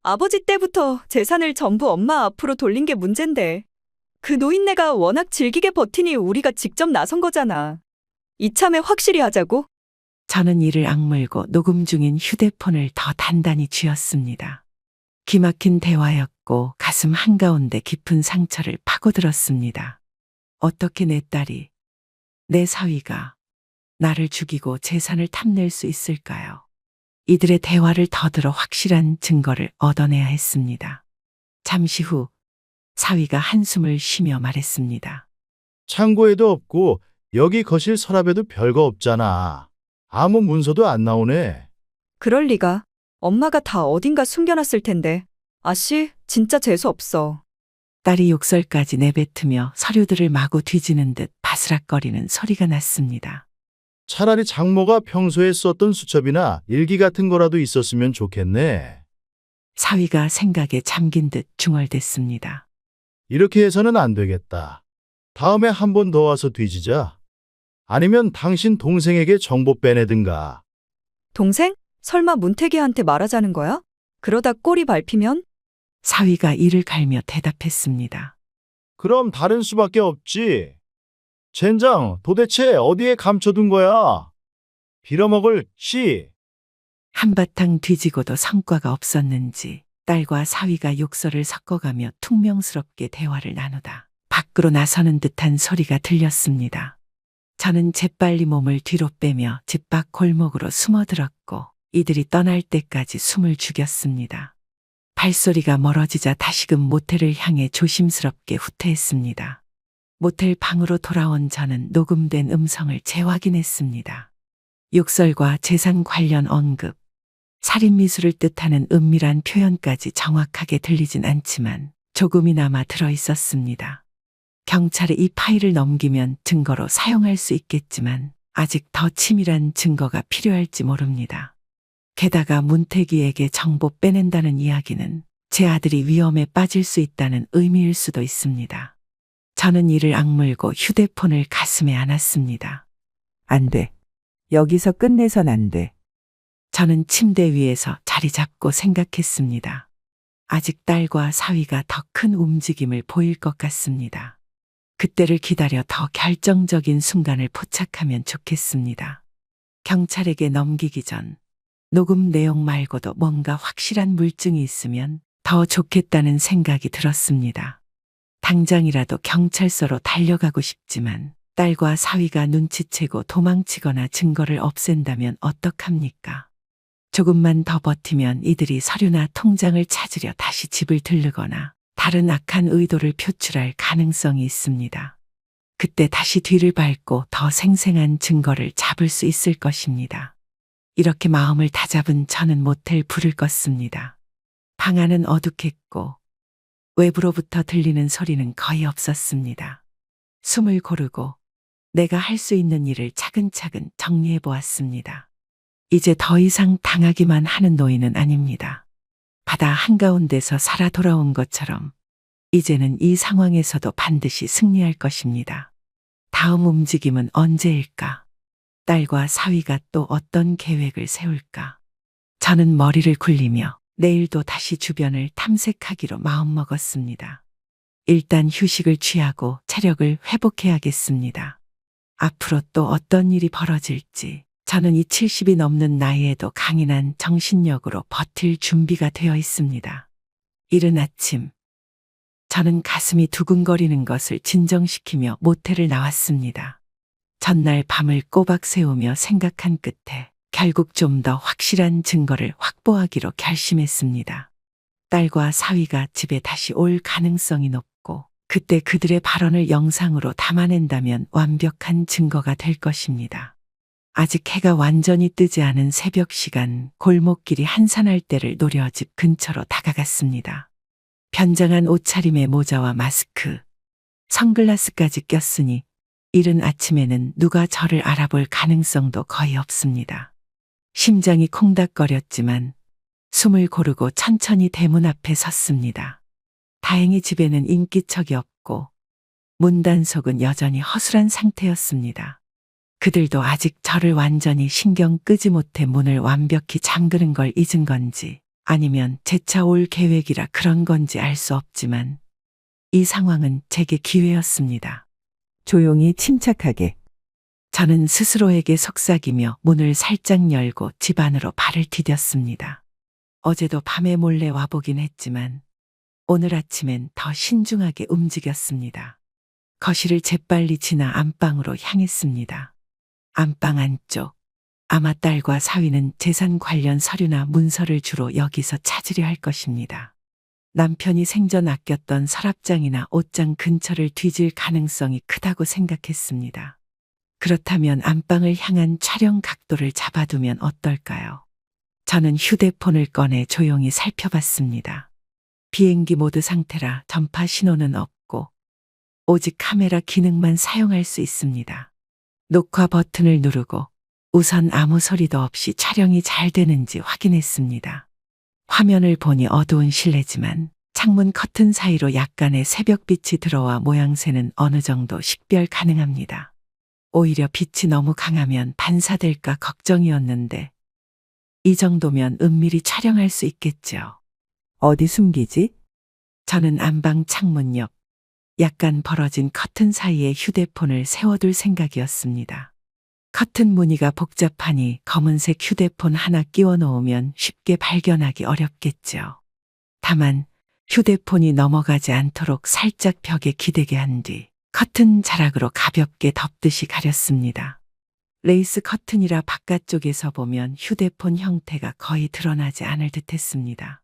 아버지 때부터 재산을 전부 엄마 앞으로 돌린 게 문제인데. 그 노인네가 워낙 질기게 버티니 우리가 직접 나선 거잖아. 이참에 확실히 하자고. 저는 이를 악물고 녹음 중인 휴대폰을 더 단단히 쥐었습니다. 기막힌 대화였고 가슴 한가운데 깊은 상처를 파고들었습니다. 어떻게 내 딸이, 내 사위가 나를 죽이고 재산을 탐낼 수 있을까요? 이들의 대화를 더들어 확실한 증거를 얻어내야 했습니다. 잠시 후 사위가 한숨을 쉬며 말했습니다. 창고에도 없고 여기 거실 서랍에도 별거 없잖아. 아무 문서도 안 나오네. 그럴 리가. 엄마가 다 어딘가 숨겨놨을 텐데. 아씨, 진짜 재수없어. 딸이 욕설까지 내뱉으며 서류들을 마구 뒤지는 듯 바스락거리는 소리가 났습니다. 차라리 장모가 평소에 썼던 수첩이나 일기 같은 거라도 있었으면 좋겠네. 사위가 생각에 잠긴 듯 중얼댔습니다. 이렇게 해서는 안 되겠다. 다음에 한 번 더 와서 뒤지자. 아니면 당신 동생에게 정보 빼내든가. 동생? 설마 문태기한테 말하자는 거야? 그러다 꼬리 밟히면? 사위가 이를 갈며 대답했습니다. 그럼 다른 수밖에 없지. 젠장, 도대체 어디에 감춰둔 거야? 빌어먹을 씨. 한바탕 뒤지고도 성과가 없었는지 딸과 사위가 욕설을 섞어가며 퉁명스럽게 대화를 나누다 밖으로 나서는 듯한 소리가 들렸습니다. 저는 재빨리 몸을 뒤로 빼며 집 밖 골목으로 숨어들었고 이들이 떠날 때까지 숨을 죽였습니다. 발소리가 멀어지자 다시금 모텔을 향해 조심스럽게 후퇴했습니다. 모텔 방으로 돌아온 저는 녹음된 음성을 재확인했습니다. 욕설과 재산 관련 언급, 살인미수를 뜻하는 은밀한 표현까지 정확하게 들리진 않지만 조금이나마 들어있었습니다. 경찰에 이 파일을 넘기면 증거로 사용할 수 있겠지만 아직 더 치밀한 증거가 필요할지 모릅니다. 게다가 문태기에게 정보 빼낸다는 이야기는 제 아들이 위험에 빠질 수 있다는 의미일 수도 있습니다. 저는 이를 악물고 휴대폰을 가슴에 안았습니다. 안 돼. 여기서 끝내선 안 돼. 저는 침대 위에서 자리 잡고 생각했습니다. 아직 딸과 사위가 더 큰 움직임을 보일 것 같습니다. 그때를 기다려 더 결정적인 순간을 포착하면 좋겠습니다. 경찰에게 넘기기 전 녹음 내용 말고도 뭔가 확실한 물증이 있으면 더 좋겠다는 생각이 들었습니다. 당장이라도 경찰서로 달려가고 싶지만 딸과 사위가 눈치채고 도망치거나 증거를 없앤다면 어떡합니까? 조금만 더 버티면 이들이 서류나 통장을 찾으려 다시 집을 들르거나 다른 악한 의도를 표출할 가능성이 있습니다. 그때 다시 뒤를 밟고 더 생생한 증거를 잡을 수 있을 것입니다. 이렇게 마음을 다잡은 저는 모텔 불을 껐습니다. 방 안은 어둑했고 외부로부터 들리는 소리는 거의 없었습니다. 숨을 고르고 내가 할 수 있는 일을 차근차근 정리해 보았습니다. 이제 더 이상 당하기만 하는 노인은 아닙니다. 바다 한가운데서 살아 돌아온 것처럼 이제는 이 상황에서도 반드시 승리할 것입니다. 다음 움직임은 언제일까? 딸과 사위가 또 어떤 계획을 세울까? 저는 머리를 굴리며 내일도 다시 주변을 탐색하기로 마음먹었습니다. 일단 휴식을 취하고 체력을 회복해야겠습니다. 앞으로 또 어떤 일이 벌어질지 저는 이 70이 넘는 나이에도 강인한 정신력으로 버틸 준비가 되어 있습니다. 이른 아침, 저는 가슴이 두근거리는 것을 진정시키며 모텔을 나왔습니다. 전날 밤을 꼬박 세우며 생각한 끝에 결국 좀 더 확실한 증거를 확보하기로 결심했습니다. 딸과 사위가 집에 다시 올 가능성이 높고 그때 그들의 발언을 영상으로 담아낸다면 완벽한 증거가 될 것입니다. 아직 해가 완전히 뜨지 않은 새벽 시간 골목길이 한산할 때를 노려 집 근처로 다가갔습니다. 변장한 옷차림에 모자와 마스크, 선글라스까지 꼈으니 이른 아침에는 누가 저를 알아볼 가능성도 거의 없습니다. 심장이 콩닥거렸지만 숨을 고르고 천천히 대문 앞에 섰습니다. 다행히 집에는 인기척이 없고 문단속은 여전히 허술한 상태였습니다. 그들도 아직 저를 완전히 신경 끄지 못해 문을 완벽히 잠그는 걸 잊은 건지 아니면 재차 올 계획이라 그런 건지 알 수 없지만 이 상황은 제게 기회였습니다. 조용히 침착하게. 저는 스스로에게 속삭이며 문을 살짝 열고 집 안으로 발을 디뎠습니다. 어제도 밤에 몰래 와보긴 했지만 오늘 아침엔 더 신중하게 움직였습니다. 거실을 재빨리 지나 안방으로 향했습니다. 안방 안쪽. 아마 딸과 사위는 재산 관련 서류나 문서를 주로 여기서 찾으려 할 것입니다. 남편이 생전 아꼈던 서랍장이나 옷장 근처를 뒤질 가능성이 크다고 생각했습니다. 그렇다면 안방을 향한 촬영 각도를 잡아두면 어떨까요? 저는 휴대폰을 꺼내 조용히 살펴봤습니다. 비행기 모드 상태라 전파 신호는 없고 오직 카메라 기능만 사용할 수 있습니다. 녹화 버튼을 누르고 우선 아무 소리도 없이 촬영이 잘 되는지 확인했습니다. 화면을 보니 어두운 실내지만 창문 커튼 사이로 약간의 새벽빛이 들어와 모양새는 어느 정도 식별 가능합니다. 오히려 빛이 너무 강하면 반사될까 걱정이었는데 이 정도면 은밀히 촬영할 수 있겠죠. 어디 숨기지? 저는 안방 창문 옆 약간 벌어진 커튼 사이에 휴대폰을 세워둘 생각이었습니다. 커튼 무늬가 복잡하니 검은색 휴대폰 하나 끼워 놓으면 쉽게 발견하기 어렵겠죠. 다만 휴대폰이 넘어가지 않도록 살짝 벽에 기대게 한 뒤 커튼 자락으로 가볍게 덮듯이 가렸습니다. 레이스 커튼이라 바깥쪽에서 보면 휴대폰 형태가 거의 드러나지 않을 듯 했습니다.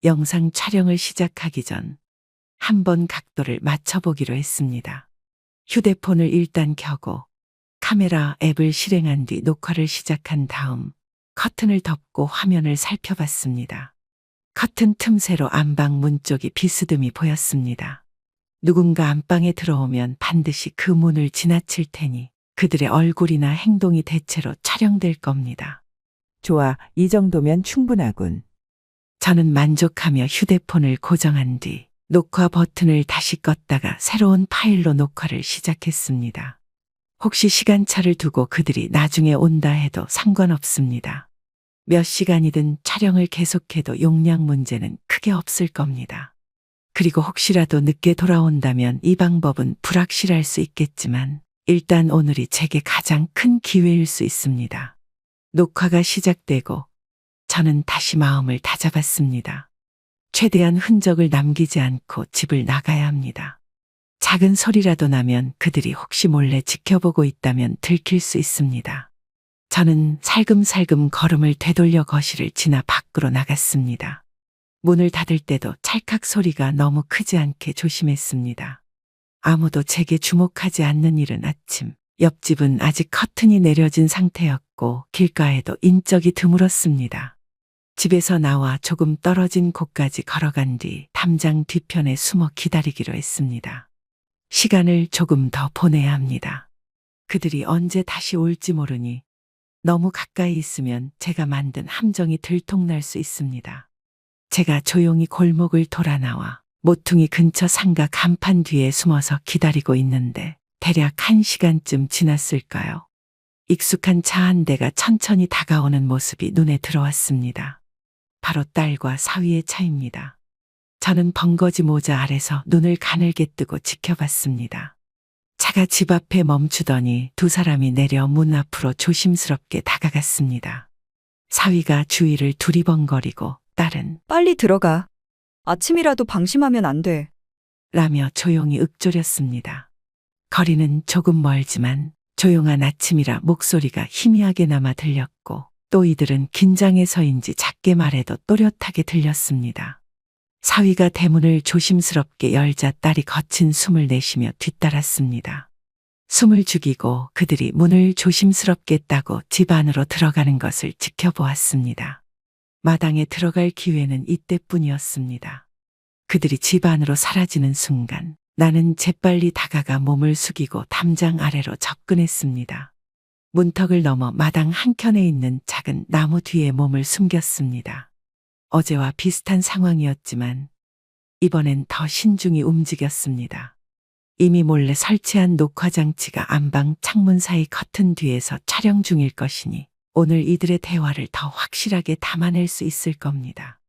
영상 촬영을 시작하기 전 한번 각도를 맞춰보기로 했습니다. 휴대폰을 일단 켜고 카메라 앱을 실행한 뒤 녹화를 시작한 다음 커튼을 덮고 화면을 살펴봤습니다. 커튼 틈새로 안방 문 쪽이 비스듬히 보였습니다. 누군가 안방에 들어오면 반드시 그 문을 지나칠 테니 그들의 얼굴이나 행동이 대체로 촬영될 겁니다. 좋아, 이 정도면 충분하군. 저는 만족하며 휴대폰을 고정한 뒤 녹화 버튼을 다시 껐다가 새로운 파일로 녹화를 시작했습니다. 혹시 시간차를 두고 그들이 나중에 온다 해도 상관없습니다. 몇 시간이든 촬영을 계속해도 용량 문제는 크게 없을 겁니다. 그리고 혹시라도 늦게 돌아온다면 이 방법은 불확실할 수 있겠지만 일단 오늘이 제게 가장 큰 기회일 수 있습니다. 녹화가 시작되고 저는 다시 마음을 다잡았습니다. 최대한 흔적을 남기지 않고 집을 나가야 합니다. 작은 소리라도 나면 그들이 혹시 몰래 지켜보고 있다면 들킬 수 있습니다. 저는 살금살금 걸음을 되돌려 거실을 지나 밖으로 나갔습니다. 문을 닫을 때도 찰칵 소리가 너무 크지 않게 조심했습니다. 아무도 제게 주목하지 않는 이른 아침, 옆집은 아직 커튼이 내려진 상태였고 길가에도 인적이 드물었습니다. 집에서 나와 조금 떨어진 곳까지 걸어간 뒤 담장 뒤편에 숨어 기다리기로 했습니다. 시간을 조금 더 보내야 합니다. 그들이 언제 다시 올지 모르니 너무 가까이 있으면 제가 만든 함정이 들통날 수 있습니다. 제가 조용히 골목을 돌아 나와 모퉁이 근처 상가 간판 뒤에 숨어서 기다리고 있는데 대략 1시간쯤 지났을까요? 익숙한 차 한 대가 천천히 다가오는 모습이 눈에 들어왔습니다. 바로 딸과 사위의 차입니다. 저는 벙거지 모자 아래서 눈을 가늘게 뜨고 지켜봤습니다. 차가 집 앞에 멈추더니 두 사람이 내려 문 앞으로 조심스럽게 다가갔습니다. 사위가 주위를 두리번거리고 딸은 빨리 들어가. 아침이라도 방심하면 안 돼. 라며 조용히 읊조렸습니다. 거리는 조금 멀지만 조용한 아침이라 목소리가 희미하게나마 들렸고 또 이들은 긴장해서인지 작게 말해도 또렷하게 들렸습니다. 사위가 대문을 조심스럽게 열자 딸이 거친 숨을 내쉬며 뒤따랐습니다. 숨을 죽이고 그들이 문을 조심스럽게 따고 집 안으로 들어가는 것을 지켜보았습니다. 마당에 들어갈 기회는 이때뿐이었습니다. 그들이 집 안으로 사라지는 순간 나는 재빨리 다가가 몸을 숙이고 담장 아래로 접근했습니다. 문턱을 넘어 마당 한켠에 있는 작은 나무 뒤에 몸을 숨겼습니다. 어제와 비슷한 상황이었지만 이번엔 더 신중히 움직였습니다. 이미 몰래 설치한 녹화장치가 안방 창문 사이 커튼 뒤에서 촬영 중일 것이니 오늘 이들의 대화를 더 확실하게 담아낼 수 있을 겁니다.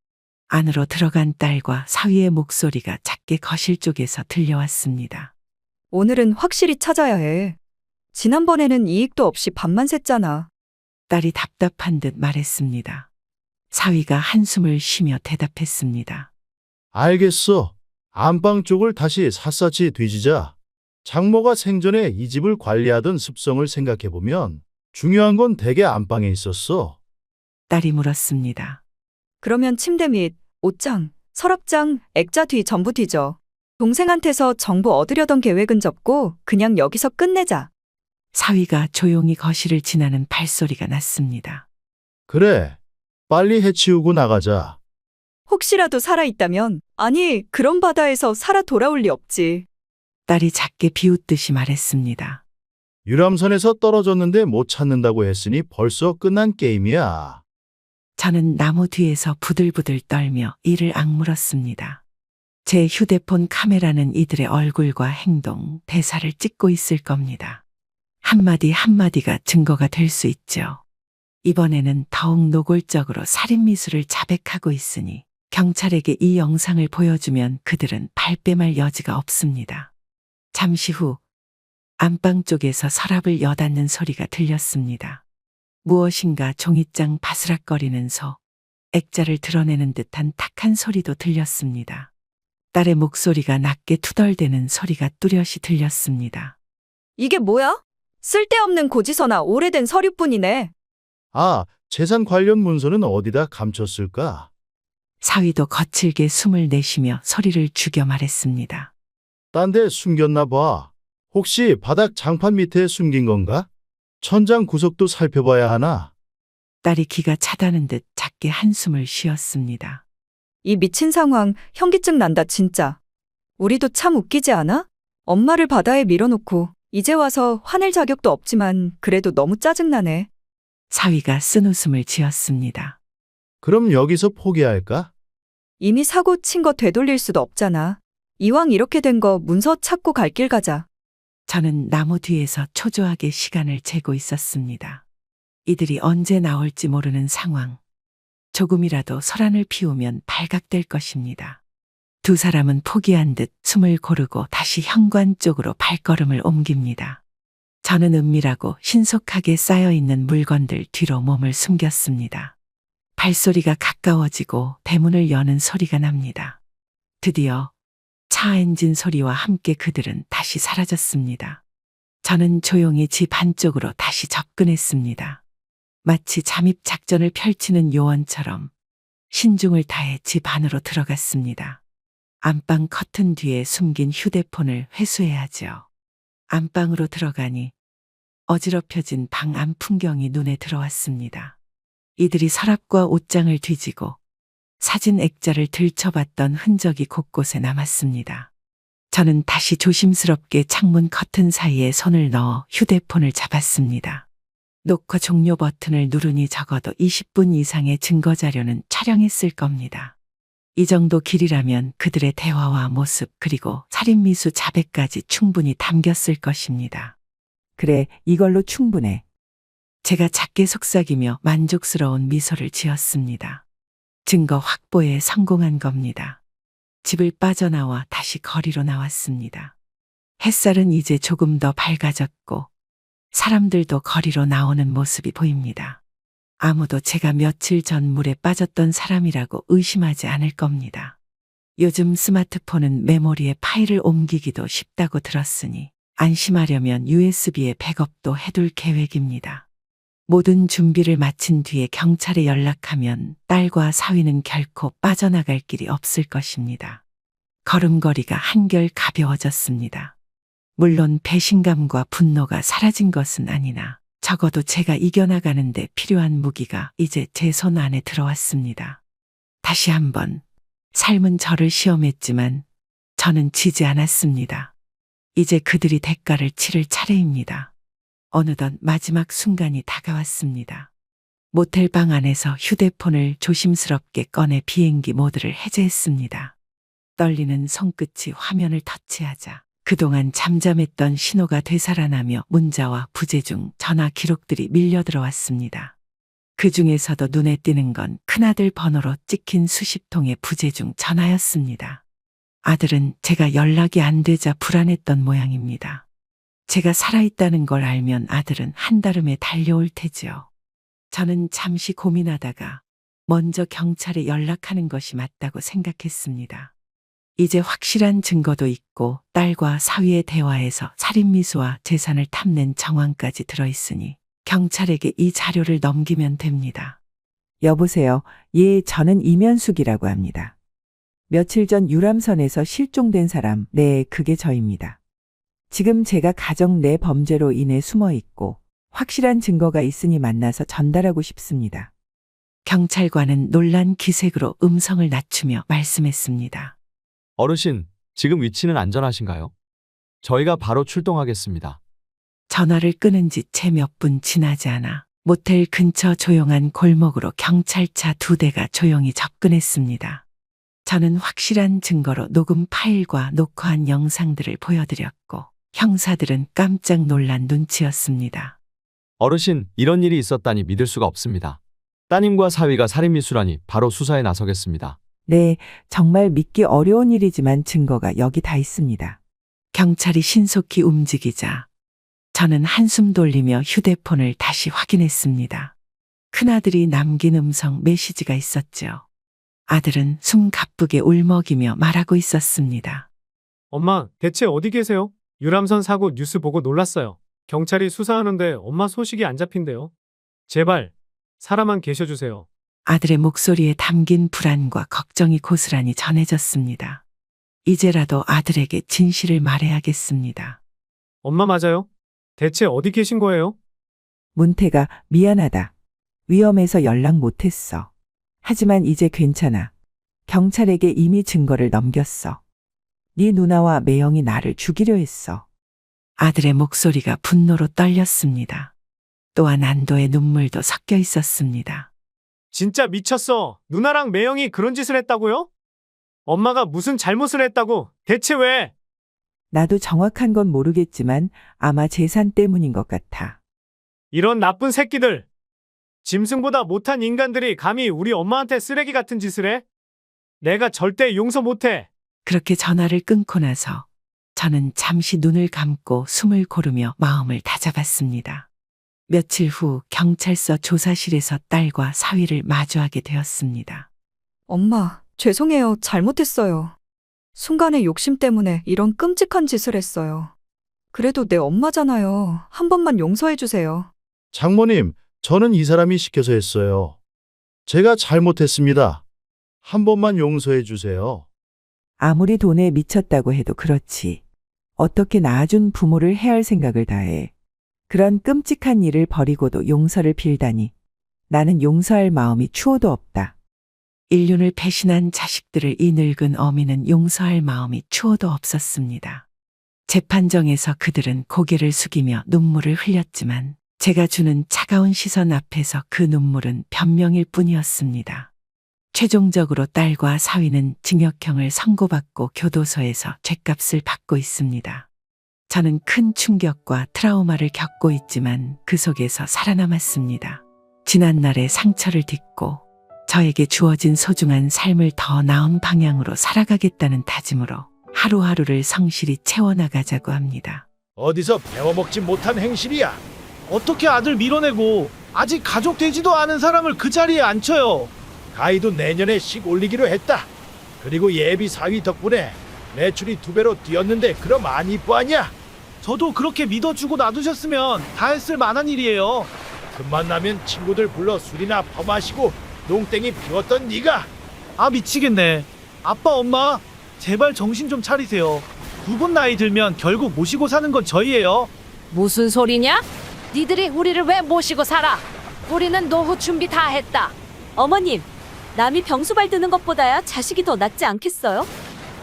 안으로 들어간 딸과 사위의 목소리가 작게 거실 쪽에서 들려왔습니다. 오늘은 확실히 찾아야 해. 지난번에는 이익도 없이 밥만 샜잖아. 딸이 답답한 듯 말했습니다. 사위가 한숨을 쉬며 대답했습니다. 알겠어. 안방 쪽을 다시 샅샅이 뒤지자. 장모가 생전에 이 집을 관리하던 습성을 생각해보면 중요한 건 대개 안방에 있었어. 딸이 물었습니다. 그러면 침대 및 옷장, 서랍장, 액자 뒤 전부 뒤져. 동생한테서 정보 얻으려던 계획은 접고 그냥 여기서 끝내자. 사위가 조용히 거실을 지나는 발소리가 났습니다. 그래. 빨리 해치우고 나가자. 혹시라도 살아있다면, 아니, 그런 바다에서 살아 돌아올 리 없지. 딸이 작게 비웃듯이 말했습니다. 유람선에서 떨어졌는데 못 찾는다고 했으니 벌써 끝난 게임이야. 저는 나무 뒤에서 부들부들 떨며 이를 악물었습니다. 제 휴대폰 카메라는 이들의 얼굴과 행동, 대사를 찍고 있을 겁니다. 한마디 한마디가 증거가 될 수 있죠. 이번에는 더욱 노골적으로 살인미수를 자백하고 있으니 경찰에게 이 영상을 보여주면 그들은 발뺌할 여지가 없습니다. 잠시 후 안방 쪽에서 서랍을 여닫는 소리가 들렸습니다. 무엇인가 종이장 바스락거리는 소, 액자를 드러내는 듯한 탁한 소리도 들렸습니다. 딸의 목소리가 낮게 투덜대는 소리가 뚜렷이 들렸습니다. 이게 뭐야? 쓸데없는 고지서나 오래된 서류뿐이네. 아, 재산 관련 문서는 어디다 감췄을까? 사위도 거칠게 숨을 내쉬며 소리를 죽여 말했습니다. 딴 데 숨겼나 봐. 혹시 바닥 장판 밑에 숨긴 건가? 천장 구석도 살펴봐야 하나? 딸이 기가 차다는 듯 작게 한숨을 쉬었습니다. 이 미친 상황 현기증 난다 진짜. 우리도 참 웃기지 않아? 엄마를 바다에 밀어놓고 이제 와서 화낼 자격도 없지만 그래도 너무 짜증나네. 사위가 쓴웃음을 지었습니다. 그럼 여기서 포기할까? 이미 사고 친 거 되돌릴 수도 없잖아. 이왕 이렇게 된 거 문서 찾고 갈 길 가자. 저는 나무 뒤에서 초조하게 시간을 재고 있었습니다. 이들이 언제 나올지 모르는 상황. 조금이라도 소란을 피우면 발각될 것입니다. 두 사람은 포기한 듯 숨을 고르고 다시 현관 쪽으로 발걸음을 옮깁니다. 저는 은밀하고 신속하게 쌓여있는 물건들 뒤로 몸을 숨겼습니다. 발소리가 가까워지고 대문을 여는 소리가 납니다. 드디어 차 엔진 소리와 함께 그들은 다시 사라졌습니다. 저는 조용히 집 안쪽으로 다시 접근했습니다. 마치 잠입 작전을 펼치는 요원처럼 신중을 다해 집 안으로 들어갔습니다. 안방 커튼 뒤에 숨긴 휴대폰을 회수해야죠. 안방으로 들어가니 어지럽혀진 방 안 풍경이 눈에 들어왔습니다. 이들이 서랍과 옷장을 뒤지고 사진 액자를 들춰봤던 흔적이 곳곳에 남았습니다. 저는 다시 조심스럽게 창문 커튼 사이에 손을 넣어 휴대폰을 잡았습니다. 녹화 종료 버튼을 누르니 적어도 20분 이상의 증거 자료는 촬영했을 겁니다. 이 정도 길이라면 그들의 대화와 모습 그리고 살인미수 자백까지 충분히 담겼을 것입니다. 그래, 이걸로 충분해. 제가 작게 속삭이며 만족스러운 미소를 지었습니다. 증거 확보에 성공한 겁니다. 집을 빠져나와 다시 거리로 나왔습니다. 햇살은 이제 조금 더 밝아졌고 사람들도 거리로 나오는 모습이 보입니다. 아무도 제가 며칠 전 물에 빠졌던 사람이라고 의심하지 않을 겁니다. 요즘 스마트폰은 메모리에 파일을 옮기기도 쉽다고 들었으니 안심하려면 USB에 백업도 해둘 계획입니다. 모든 준비를 마친 뒤에 경찰에 연락하면 딸과 사위는 결코 빠져나갈 길이 없을 것입니다. 걸음걸이가 한결 가벼워졌습니다. 물론 배신감과 분노가 사라진 것은 아니나 적어도 제가 이겨나가는 데 필요한 무기가 이제 제 손 안에 들어왔습니다. 다시 한번 삶은 저를 시험했지만 저는 지지 않았습니다. 이제 그들이 대가를 치를 차례입니다. 어느덧 마지막 순간이 다가왔습니다. 모텔 방 안에서 휴대폰을 조심스럽게 꺼내 비행기 모드를 해제했습니다. 떨리는 손끝이 화면을 터치하자 그동안 잠잠했던 신호가 되살아나며 문자와 부재 중 전화 기록들이 밀려 들어왔습니다. 그 중에서도 눈에 띄는 건 큰아들 번호로 찍힌 수십 통의 부재중 전화였습니다. 아들은 제가 연락이 안 되자 불안했던 모양입니다. 제가 살아있다는 걸 알면 아들은 한달음에 달려올 테지요. 저는 잠시 고민하다가 먼저 경찰에 연락하는 것이 맞다고 생각했습니다. 이제 확실한 증거도 있고 딸과 사위의 대화에서 살인미수와 재산을 탐낸 정황까지 들어있으니 경찰에게 이 자료를 넘기면 됩니다. 여보세요. 예, 저는 이면숙이라고 합니다. 며칠 전 유람선에서 실종된 사람, 네, 그게 저입니다. 지금 제가 가정 내 범죄로 인해 숨어 있고 확실한 증거가 있으니 만나서 전달하고 싶습니다. 경찰관은 놀란 기색으로 음성을 낮추며 말씀했습니다. 어르신, 지금 위치는 안전하신가요? 저희가 바로 출동하겠습니다. 전화를 끊은 지 채 몇 분 지나지 않아 모텔 근처 조용한 골목으로 경찰차 2대가 조용히 접근했습니다. 저는 확실한 증거로 녹음 파일과 녹화한 영상들을 보여드렸고 형사들은 깜짝 놀란 눈치였습니다. 어르신, 이런 일이 있었다니 믿을 수가 없습니다. 따님과 사위가 살인미수라니 바로 수사에 나서겠습니다. 네, 정말 믿기 어려운 일이지만 증거가 여기 다 있습니다. 경찰이 신속히 움직이자 저는 한숨 돌리며 휴대폰을 다시 확인했습니다. 큰아들이 남긴 음성 메시지가 있었죠. 아들은 숨 가쁘게 울먹이며 말하고 있었습니다. 엄마, 대체 어디 계세요? 유람선 사고 뉴스 보고 놀랐어요. 경찰이 수사하는데 엄마 소식이 안 잡힌대요. 제발 살아만 계셔주세요. 아들의 목소리에 담긴 불안과 걱정이 고스란히 전해졌습니다. 이제라도 아들에게 진실을 말해야겠습니다. 엄마 맞아요? 대체 어디 계신 거예요? 문태가 미안하다. 위험해서 연락 못했어. 하지만 이제 괜찮아. 경찰에게 이미 증거를 넘겼어. 네 누나와 매형이 나를 죽이려 했어. 아들의 목소리가 분노로 떨렸습니다. 또한 안도의 눈물도 섞여 있었습니다. 진짜 미쳤어. 누나랑 매형이 그런 짓을 했다고요? 엄마가 무슨 잘못을 했다고? 대체 왜? 나도 정확한 건 모르겠지만 아마 재산 때문인 것 같아. 이런 나쁜 새끼들. 짐승보다 못한 인간들이 감히 우리 엄마한테 쓰레기 같은 짓을 해? 내가 절대 용서 못해. 그렇게 전화를 끊고 나서 저는 잠시 눈을 감고 숨을 고르며 마음을 다잡았습니다. 며칠 후 경찰서 조사실에서 딸과 사위를 마주하게 되었습니다. 엄마, 죄송해요. 잘못했어요. 순간의 욕심 때문에 이런 끔찍한 짓을 했어요. 그래도 내 엄마잖아요. 한 번만 용서해 주세요. 장모님, 저는 이 사람이 시켜서 했어요. 제가 잘못했습니다. 한 번만 용서해 주세요. 아무리 돈에 미쳤다고 해도 그렇지. 어떻게 낳아준 부모를 해할 생각을 다해. 그런 끔찍한 일을 버리고도 용서를 빌다니. 나는 용서할 마음이 추호도 없다. 인륜을 배신한 자식들을 이 늙은 어미는 용서할 마음이 추호도 없었습니다. 재판정에서 그들은 고개를 숙이며 눈물을 흘렸지만 제가 주는 차가운 시선 앞에서 그 눈물은 변명일 뿐이었습니다. 최종적으로 딸과 사위는 징역형을 선고받고 교도소에서 죗값을 받고 있습니다. 저는 큰 충격과 트라우마를 겪고 있지만 그 속에서 살아남았습니다. 지난날의 상처를 딛고 저에게 주어진 소중한 삶을 더 나은 방향으로 살아가겠다는 다짐으로 하루하루를 성실히 채워나가자고 합니다. 어디서 배워먹지 못한 행실이야. 어떻게 아들 밀어내고 아직 가족 되지도 않은 사람을 그 자리에 앉혀요. 가이도 내년에 씩 올리기로 했다. 그리고 예비 사위 덕분에 매출이 2배로 뛰었는데 그럼 안 이뻐 하냐? 저도 그렇게 믿어주고 놔두셨으면 다 했을 만한 일이에요. 틈만 나면 친구들 불러 술이나 퍼마시고 농땡이 피웠던 네가. 아, 미치겠네. 아빠, 엄마, 제발 정신 좀 차리세요. 2분 나이 들면 결국 모시고 사는 건 저희예요. 무슨 소리냐? 니들이 우리를 왜 모시고 살아? 우리는 노후 준비 다 했다. 어머님, 남이 병수발 드는 것보다야 자식이 더 낫지 않겠어요?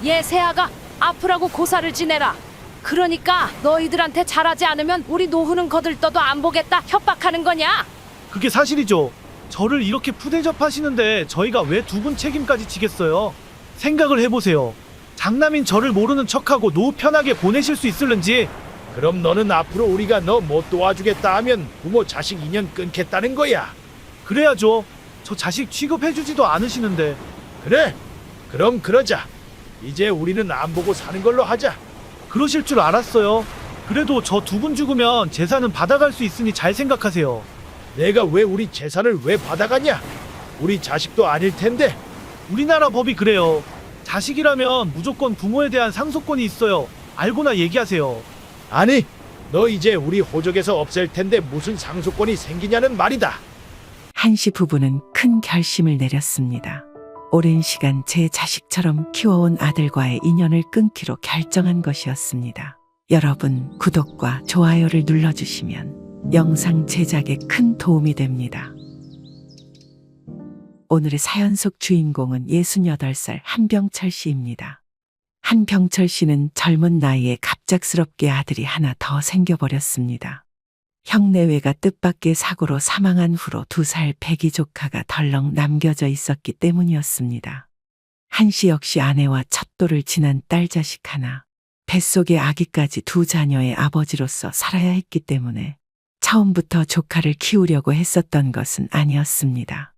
얘 새아가 아프라고 고사를 지내라. 그러니까 너희들한테 잘하지 않으면 우리 노후는 거들떠도 안 보겠다 협박하는 거냐? 그게 사실이죠. 저를 이렇게 푸대접하시는데 저희가 왜 2분 책임까지 지겠어요? 생각을 해보세요. 장남인 저를 모르는 척하고 노후 편하게 보내실 수 있을는지. 그럼 너는 앞으로 우리가 너 못 도와주겠다 하면 부모 자식 인연 끊겠다는 거야. 그래야죠. 저 자식 취급해주지도 않으시는데. 그래. 그럼 그러자. 이제 우리는 안 보고 사는 걸로 하자. 그러실 줄 알았어요. 그래도 저 두 분 죽으면 재산은 받아갈 수 있으니 잘 생각하세요. 내가 왜 우리 재산을 왜 받아가냐? 우리 자식도 아닐 텐데. 우리나라 법이 그래요. 자식이라면 무조건 부모에 대한 상속권이 있어요. 알고나 얘기하세요. 아니, 너 이제 우리 호적에서 없앨 텐데 무슨 상속권이 생기냐는 말이다. 한씨 부부는 큰 결심을 내렸습니다. 오랜 시간 제 자식처럼 키워온 아들과의 인연을 끊기로 결정한 것이었습니다. 여러분, 구독과 좋아요를 눌러주시면 영상 제작에 큰 도움이 됩니다. 오늘의 사연 속 주인공은 68살 한병철 씨입니다. 한병철 씨는 젊은 나이에 갑작스럽게 아들이 하나 더 생겨버렸습니다. 형내외가 뜻밖의 사고로 사망한 후로 2살 배기 조카가 덜렁 남겨져 있었기 때문이었습니다. 한 씨 역시 아내와 첩도를 지난 딸 자식 하나, 뱃속의 아기까지 2 자녀의 아버지로서 살아야 했기 때문에 처음부터 조카를 키우려고 했었던 것은 아니었습니다.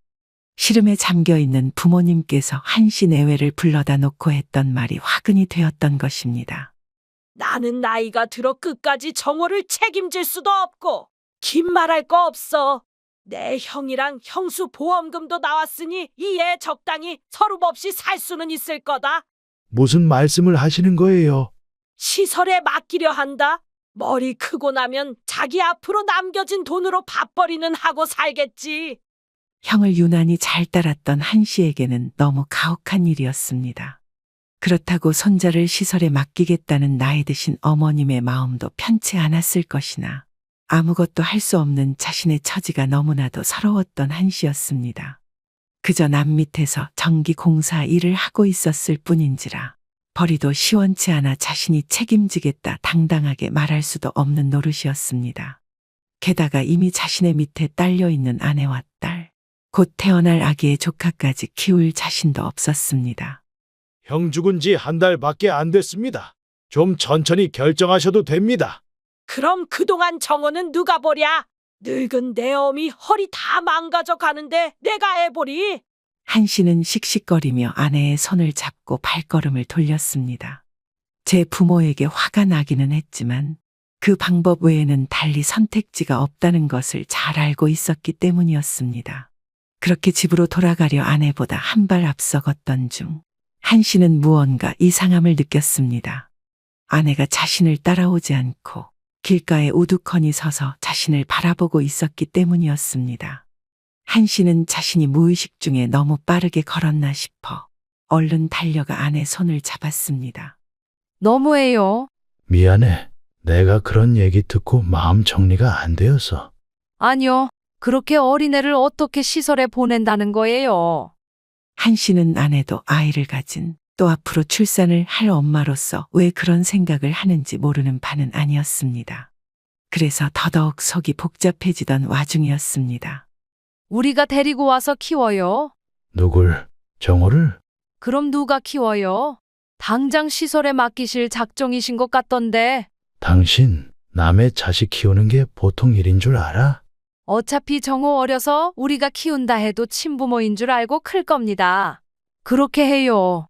시름에 잠겨있는 부모님께서 한 씨 내외를 불러다 놓고 했던 말이 화근이 되었던 것입니다. 나는 나이가 들어 끝까지 정호를 책임질 수도 없고 긴 말할 거 없어. 내 형이랑 형수 보험금도 나왔으니 이 애 적당히 서름 없이 살 수는 있을 거다. 무슨 말씀을 하시는 거예요? 시설에 맡기려 한다. 머리 크고 나면 자기 앞으로 남겨진 돈으로 밥벌이는 하고 살겠지. 형을 유난히 잘 따랐던 한 씨에게는 너무 가혹한 일이었습니다. 그렇다고 손자를 시설에 맡기겠다는 나이 드신 어머님의 마음도 편치 않았을 것이나 아무것도 할 수 없는 자신의 처지가 너무나도 서러웠던 한 씨였습니다. 그저 남 밑에서 전기공사 일을 하고 있었을 뿐인지라 벌이도 시원치 않아 자신이 책임지겠다 당당하게 말할 수도 없는 노릇이었습니다. 게다가 이미 자신의 밑에 딸려있는 아내와 딸, 곧 태어날 아기의 조카까지 키울 자신도 없었습니다. 형 죽은 지 1달밖에 안 됐습니다. 좀 천천히 결정하셔도 됩니다. 그럼 그동안 정호는 누가 보랴? 늙은 내 어미 허리 다 망가져 가는데 내가 애 보리? 한 씨는 씩씩거리며 아내의 손을 잡고 발걸음을 돌렸습니다. 제 부모에게 화가 나기는 했지만 그 방법 외에는 달리 선택지가 없다는 것을 잘 알고 있었기 때문이었습니다. 그렇게 집으로 돌아가려 아내보다 한 발 앞서 걷던 중 한 씨는 무언가 이상함을 느꼈습니다. 아내가 자신을 따라오지 않고 길가에 우두커니 서서 자신을 바라보고 있었기 때문이었습니다. 한 씨는 자신이 무의식 중에 너무 빠르게 걸었나 싶어 얼른 달려가 아내 손을 잡았습니다. 너무해요. 미안해. 내가 그런 얘기 듣고 마음 정리가 안 되어서. 아니요. 그렇게 어린애를 어떻게 시설에 보낸다는 거예요? 한 씨는 아내도 아이를 가진 또 앞으로 출산을 할 엄마로서 왜 그런 생각을 하는지 모르는 바는 아니었습니다. 그래서 더더욱 속이 복잡해지던 와중이었습니다. 우리가 데리고 와서 키워요. 누굴? 정호를? 그럼 누가 키워요? 당장 시설에 맡기실 작정이신 것 같던데. 당신 남의 자식 키우는 게 보통 일인 줄 알아? 어차피 정호 어려서 우리가 키운다 해도 친부모인 줄 알고 클 겁니다. 그렇게 해요.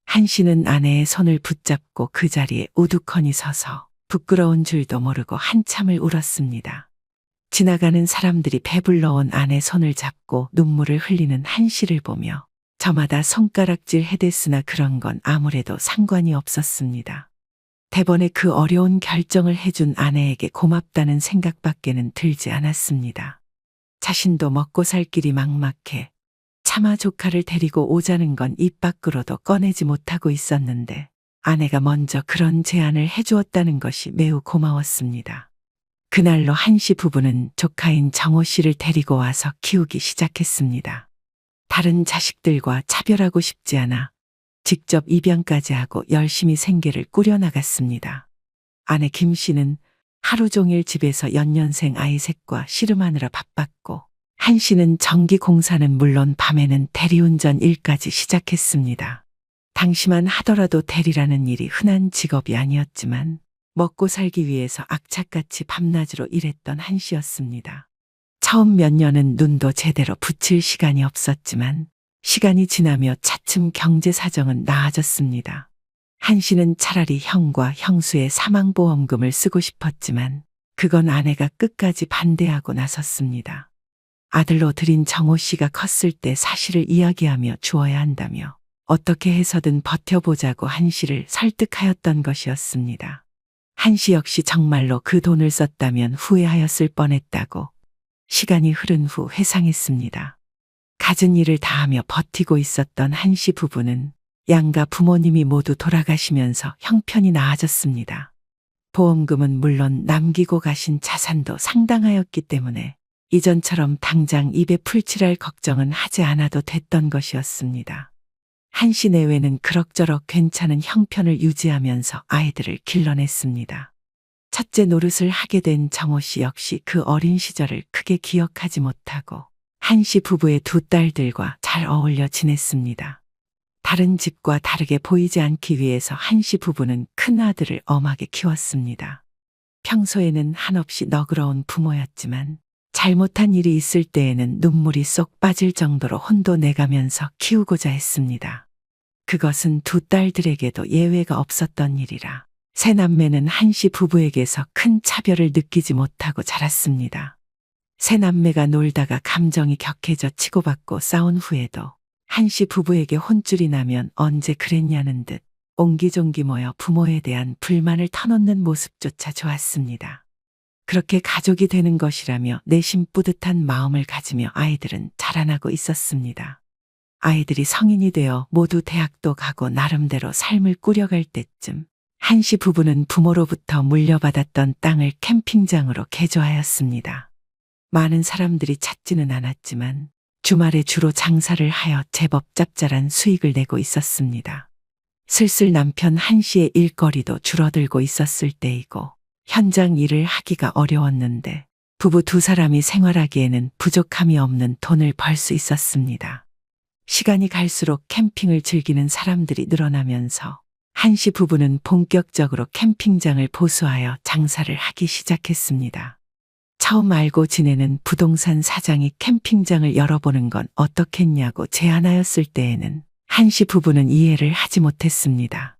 한 씨는 아내의 손을 붙잡고 그 자리에 우두커니 서서 부끄러운 줄도 모르고 한참을 울었습니다. 지나가는 사람들이 배불러 온 아내 손을 잡고 눈물을 흘리는 한 씨를 보며 저마다 손가락질 해댔으나 그런 건 아무래도 상관이 없었습니다. 대번에 그 어려운 결정을 해준 아내에게 고맙다는 생각밖에는 들지 않았습니다. 자신도 먹고 살 길이 막막해 차마 조카를 데리고 오자는 건 입 밖으로도 꺼내지 못하고 있었는데 아내가 먼저 그런 제안을 해주었다는 것이 매우 고마웠습니다. 그날로 한 씨 부부는 조카인 정호 씨를 데리고 와서 키우기 시작했습니다. 다른 자식들과 차별하고 싶지 않아 직접 입양까지 하고 열심히 생계를 꾸려나갔습니다. 아내 김 씨는 하루 종일 집에서 연년생 아이 셋과 씨름하느라 바빴고 한 씨는 전기공사는 물론 밤에는 대리운전 일까지 시작했습니다. 당시만 하더라도 대리라는 일이 흔한 직업이 아니었지만 먹고 살기 위해서 악착같이 밤낮으로 일했던 한 씨였습니다. 처음 몇 년은 눈도 제대로 붙일 시간이 없었지만 시간이 지나며 차츰 경제 사정은 나아졌습니다. 한 씨는 차라리 형과 형수의 사망보험금을 쓰고 싶었지만 그건 아내가 끝까지 반대하고 나섰습니다. 아들로 들인 정호 씨가 컸을 때 사실을 이야기하며 주어야 한다며 어떻게 해서든 버텨보자고 한 씨를 설득하였던 것이었습니다. 한 씨 역시 정말로 그 돈을 썼다면 후회하였을 뻔했다고 시간이 흐른 후 회상했습니다. 갖은 일을 다하며 버티고 있었던 한 씨 부부는 양가 부모님이 모두 돌아가시면서 형편이 나아졌습니다. 보험금은 물론 남기고 가신 자산도 상당하였기 때문에 이전처럼 당장 입에 풀칠할 걱정은 하지 않아도 됐던 것이었습니다. 한 씨 내외는 그럭저럭 괜찮은 형편을 유지하면서 아이들을 길러냈습니다. 첫째 노릇을 하게 된 정호 씨 역시 그 어린 시절을 크게 기억하지 못하고 한 씨 부부의 두 딸들과 잘 어울려 지냈습니다. 다른 집과 다르게 보이지 않기 위해서 한 씨 부부는 큰 아들을 엄하게 키웠습니다. 평소에는 한없이 너그러운 부모였지만 잘못한 일이 있을 때에는 눈물이 쏙 빠질 정도로 혼도 내가면서 키우고자 했습니다. 그것은 두 딸들에게도 예외가 없었던 일이라 세 남매는 한 씨 부부에게서 큰 차별을 느끼지 못하고 자랐습니다. 세 남매가 놀다가 감정이 격해져 치고받고 싸운 후에도 한 씨 부부에게 혼쭐이 나면 언제 그랬냐는 듯 옹기종기 모여 부모에 대한 불만을 터놓는 모습조차 좋았습니다. 그렇게 가족이 되는 것이라며 내심 뿌듯한 마음을 가지며 아이들은 자라나고 있었습니다. 아이들이 성인이 되어 모두 대학도 가고 나름대로 삶을 꾸려갈 때쯤 한 씨 부부는 부모로부터 물려받았던 땅을 캠핑장으로 개조하였습니다. 많은 사람들이 찾지는 않았지만 주말에 주로 장사를 하여 제법 짭짤한 수익을 내고 있었습니다. 슬슬 남편 한 씨의 일거리도 줄어들고 있었을 때이고 현장 일을 하기가 어려웠는데 부부 두 사람이 생활하기에는 부족함이 없는 돈을 벌 수 있었습니다. 시간이 갈수록 캠핑을 즐기는 사람들이 늘어나면서 한 씨 부부는 본격적으로 캠핑장을 보수하여 장사를 하기 시작했습니다. 처음 알고 지내는 부동산 사장이 캠핑장을 열어보는 건 어떻겠냐고 제안하였을 때에는 한 씨 부부는 이해를 하지 못했습니다.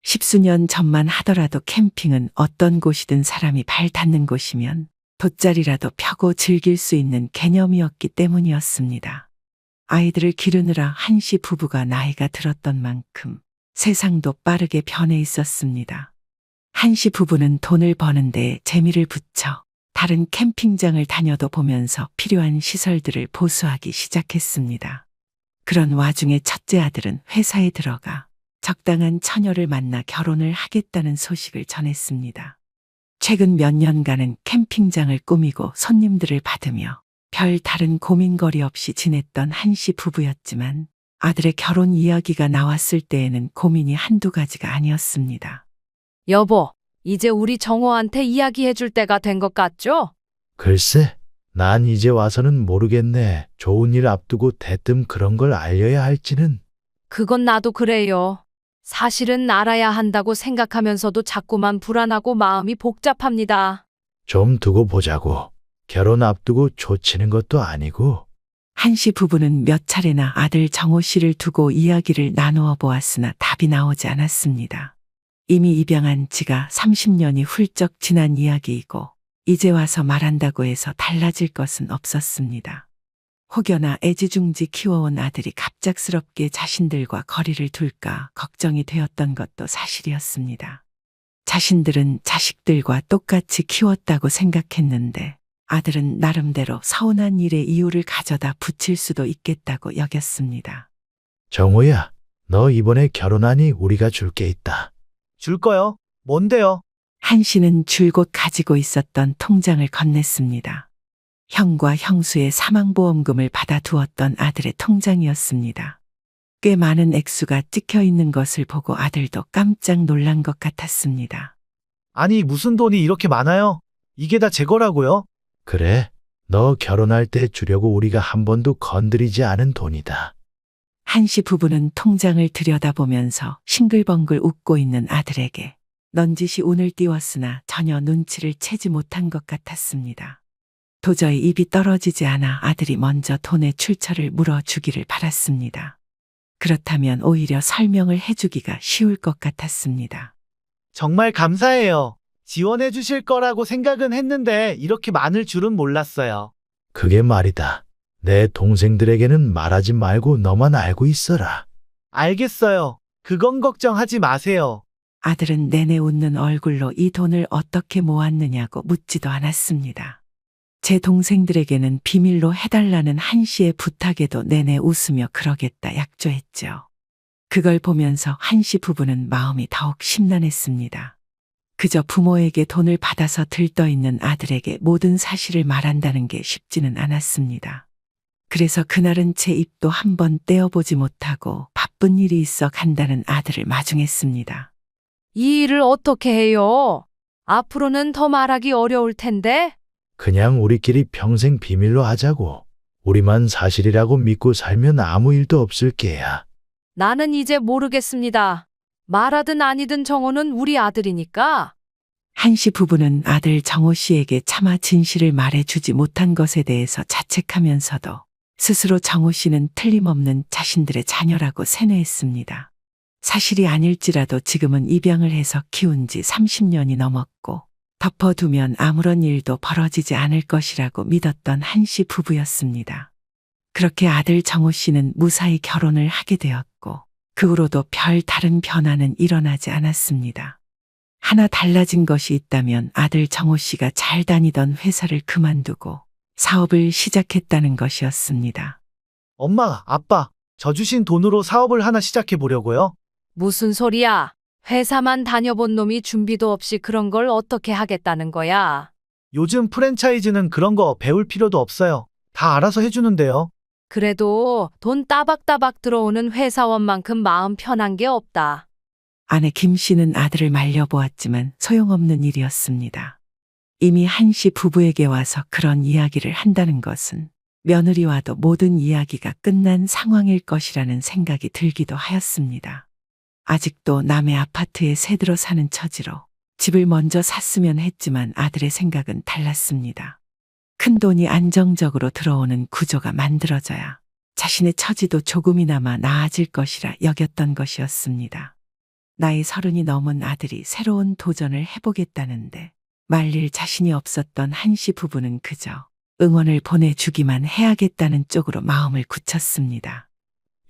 십수년 전만 하더라도 캠핑은 어떤 곳이든 사람이 발 닿는 곳이면 돗자리라도 펴고 즐길 수 있는 개념이었기 때문이었습니다. 아이들을 기르느라 한 씨 부부가 나이가 들었던 만큼 세상도 빠르게 변해 있었습니다. 한 씨 부부는 돈을 버는 데에 재미를 붙여 다른 캠핑장을 다녀도 보면서 필요한 시설들을 보수하기 시작했습니다. 그런 와중에 첫째 아들은 회사에 들어가 적당한 처녀를 만나 결혼을 하겠다는 소식을 전했습니다. 최근 몇 년간은 캠핑장을 꾸미고 손님들을 받으며 별 다른 고민거리 없이 지냈던 한 씨 부부였지만 아들의 결혼 이야기가 나왔을 때에는 고민이 한두 가지가 아니었습니다. 여보, 이제 우리 정호한테 이야기해 줄 때가 된 것 같죠? 글쎄, 난 이제 와서는 모르겠네. 좋은 일 앞두고 대뜸 그런 걸 알려야 할지는. 그건 나도 그래요. 사실은 알아야 한다고 생각하면서도 자꾸만 불안하고 마음이 복잡합니다. 좀 두고 보자고. 결혼 앞두고 조치는 것도 아니고. 한 씨 부부는 몇 차례나 아들 정호 씨를 두고 이야기를 나누어 보았으나 답이 나오지 않았습니다. 이미 입양한 지가 30년이 훌쩍 지난 이야기이고 이제 와서 말한다고 해서 달라질 것은 없었습니다. 혹여나 애지중지 키워온 아들이 갑작스럽게 자신들과 거리를 둘까 걱정이 되었던 것도 사실이었습니다. 자신들은 자식들과 똑같이 키웠다고 생각했는데 아들은 나름대로 서운한 일에 이유를 가져다 붙일 수도 있겠다고 여겼습니다. 정호야, 너 이번에 결혼하니 우리가 줄 게 있다. 줄 거요? 뭔데요? 한 씨는 줄곧 가지고 있었던 통장을 건넸습니다. 형과 형수의 사망보험금을 받아두었던 아들의 통장이었습니다. 꽤 많은 액수가 찍혀 있는 것을 보고 아들도 깜짝 놀란 것 같았습니다. 아니, 무슨 돈이 이렇게 많아요? 이게 다 제 거라고요? 그래, 너 결혼할 때 주려고 우리가 한 번도 건드리지 않은 돈이다. 한 씨 부부는 통장을 들여다보면서 싱글벙글 웃고 있는 아들에게 넌지시 운을 띄웠으나 전혀 눈치를 채지 못한 것 같았습니다. 도저히 입이 떨어지지 않아 아들이 먼저 돈의 출처를 물어주기를 바랐습니다. 그렇다면 오히려 설명을 해주기가 쉬울 것 같았습니다. 정말 감사해요. 지원해 주실 거라고 생각은 했는데 이렇게 많을 줄은 몰랐어요. 그게 말이다. 내 동생들에게는 말하지 말고 너만 알고 있어라. 알겠어요. 그건 걱정하지 마세요. 아들은 내내 웃는 얼굴로 이 돈을 어떻게 모았느냐고 묻지도 않았습니다. 제 동생들에게는 비밀로 해달라는 한 씨의 부탁에도 내내 웃으며 그러겠다 약조했죠. 그걸 보면서 한 씨 부부는 마음이 더욱 심란했습니다. 그저 부모에게 돈을 받아서 들떠있는 아들에게 모든 사실을 말한다는 게 쉽지는 않았습니다. 그래서 그날은 제 입도 한번 떼어보지 못하고 바쁜 일이 있어 간다는 아들을 마중했습니다. 이 일을 어떻게 해요? 앞으로는 더 말하기 어려울 텐데. 그냥 우리끼리 평생 비밀로 하자고. 우리만 사실이라고 믿고 살면 아무 일도 없을 게야. 나는 이제 모르겠습니다. 말하든 아니든 정호는 우리 아들이니까. 한 씨 부부는 아들 정호 씨에게 차마 진실을 말해주지 못한 것에 대해서 자책하면서도 스스로 정호 씨는 틀림없는 자신들의 자녀라고 세뇌했습니다. 사실이 아닐지라도 지금은 입양을 해서 키운 지 30년이 넘었고 덮어두면 아무런 일도 벌어지지 않을 것이라고 믿었던 한 씨 부부였습니다. 그렇게 아들 정호 씨는 무사히 결혼을 하게 되었고 그 후로도 별 다른 변화는 일어나지 않았습니다. 하나 달라진 것이 있다면 아들 정호 씨가 잘 다니던 회사를 그만두고 사업을 시작했다는 것이었습니다. 엄마, 아빠, 저 주신 돈으로 사업을 하나 시작해 보려고요. 무슨 소리야? 회사만 다녀본 놈이 준비도 없이 그런 걸 어떻게 하겠다는 거야? 요즘 프랜차이즈는 그런 거 배울 필요도 없어요. 다 알아서 해주는데요. 그래도 돈 따박따박 들어오는 회사원만큼 마음 편한 게 없다. 아내 김 씨는 아들을 말려보았지만 소용없는 일이었습니다. 이미 한 씨 부부에게 와서 그런 이야기를 한다는 것은 며느리와도 모든 이야기가 끝난 상황일 것이라는 생각이 들기도 하였습니다. 아직도 남의 아파트에 새들어 사는 처지로 집을 먼저 샀으면 했지만 아들의 생각은 달랐습니다. 큰 돈이 안정적으로 들어오는 구조가 만들어져야 자신의 처지도 조금이나마 나아질 것이라 여겼던 것이었습니다. 나이 30이 넘은 아들이 새로운 도전을 해보겠다는데 말릴 자신이 없었던 한 씨 부부는 그저 응원을 보내주기만 해야겠다는 쪽으로 마음을 굳혔습니다.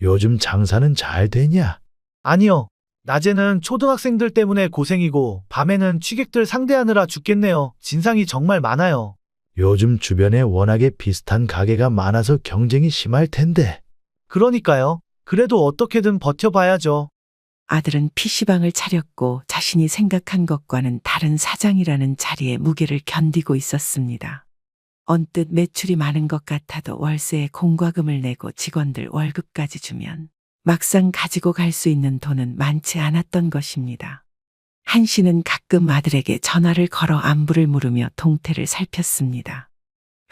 요즘 장사는 잘 되냐? 아니요. 낮에는 초등학생들 때문에 고생이고 밤에는 취객들 상대하느라 죽겠네요. 진상이 정말 많아요. 요즘 주변에 워낙에 비슷한 가게가 많아서 경쟁이 심할 텐데. 그러니까요. 그래도 어떻게든 버텨봐야죠. 아들은 PC방을 차렸고 자신이 생각한 것과는 다른 사장이라는 자리의 무게를 견디고 있었습니다. 언뜻 매출이 많은 것 같아도 월세에 공과금을 내고 직원들 월급까지 주면 막상 가지고 갈 수 있는 돈은 많지 않았던 것입니다. 한 씨는 가끔 아들에게 전화를 걸어 안부를 물으며 동태를 살폈습니다.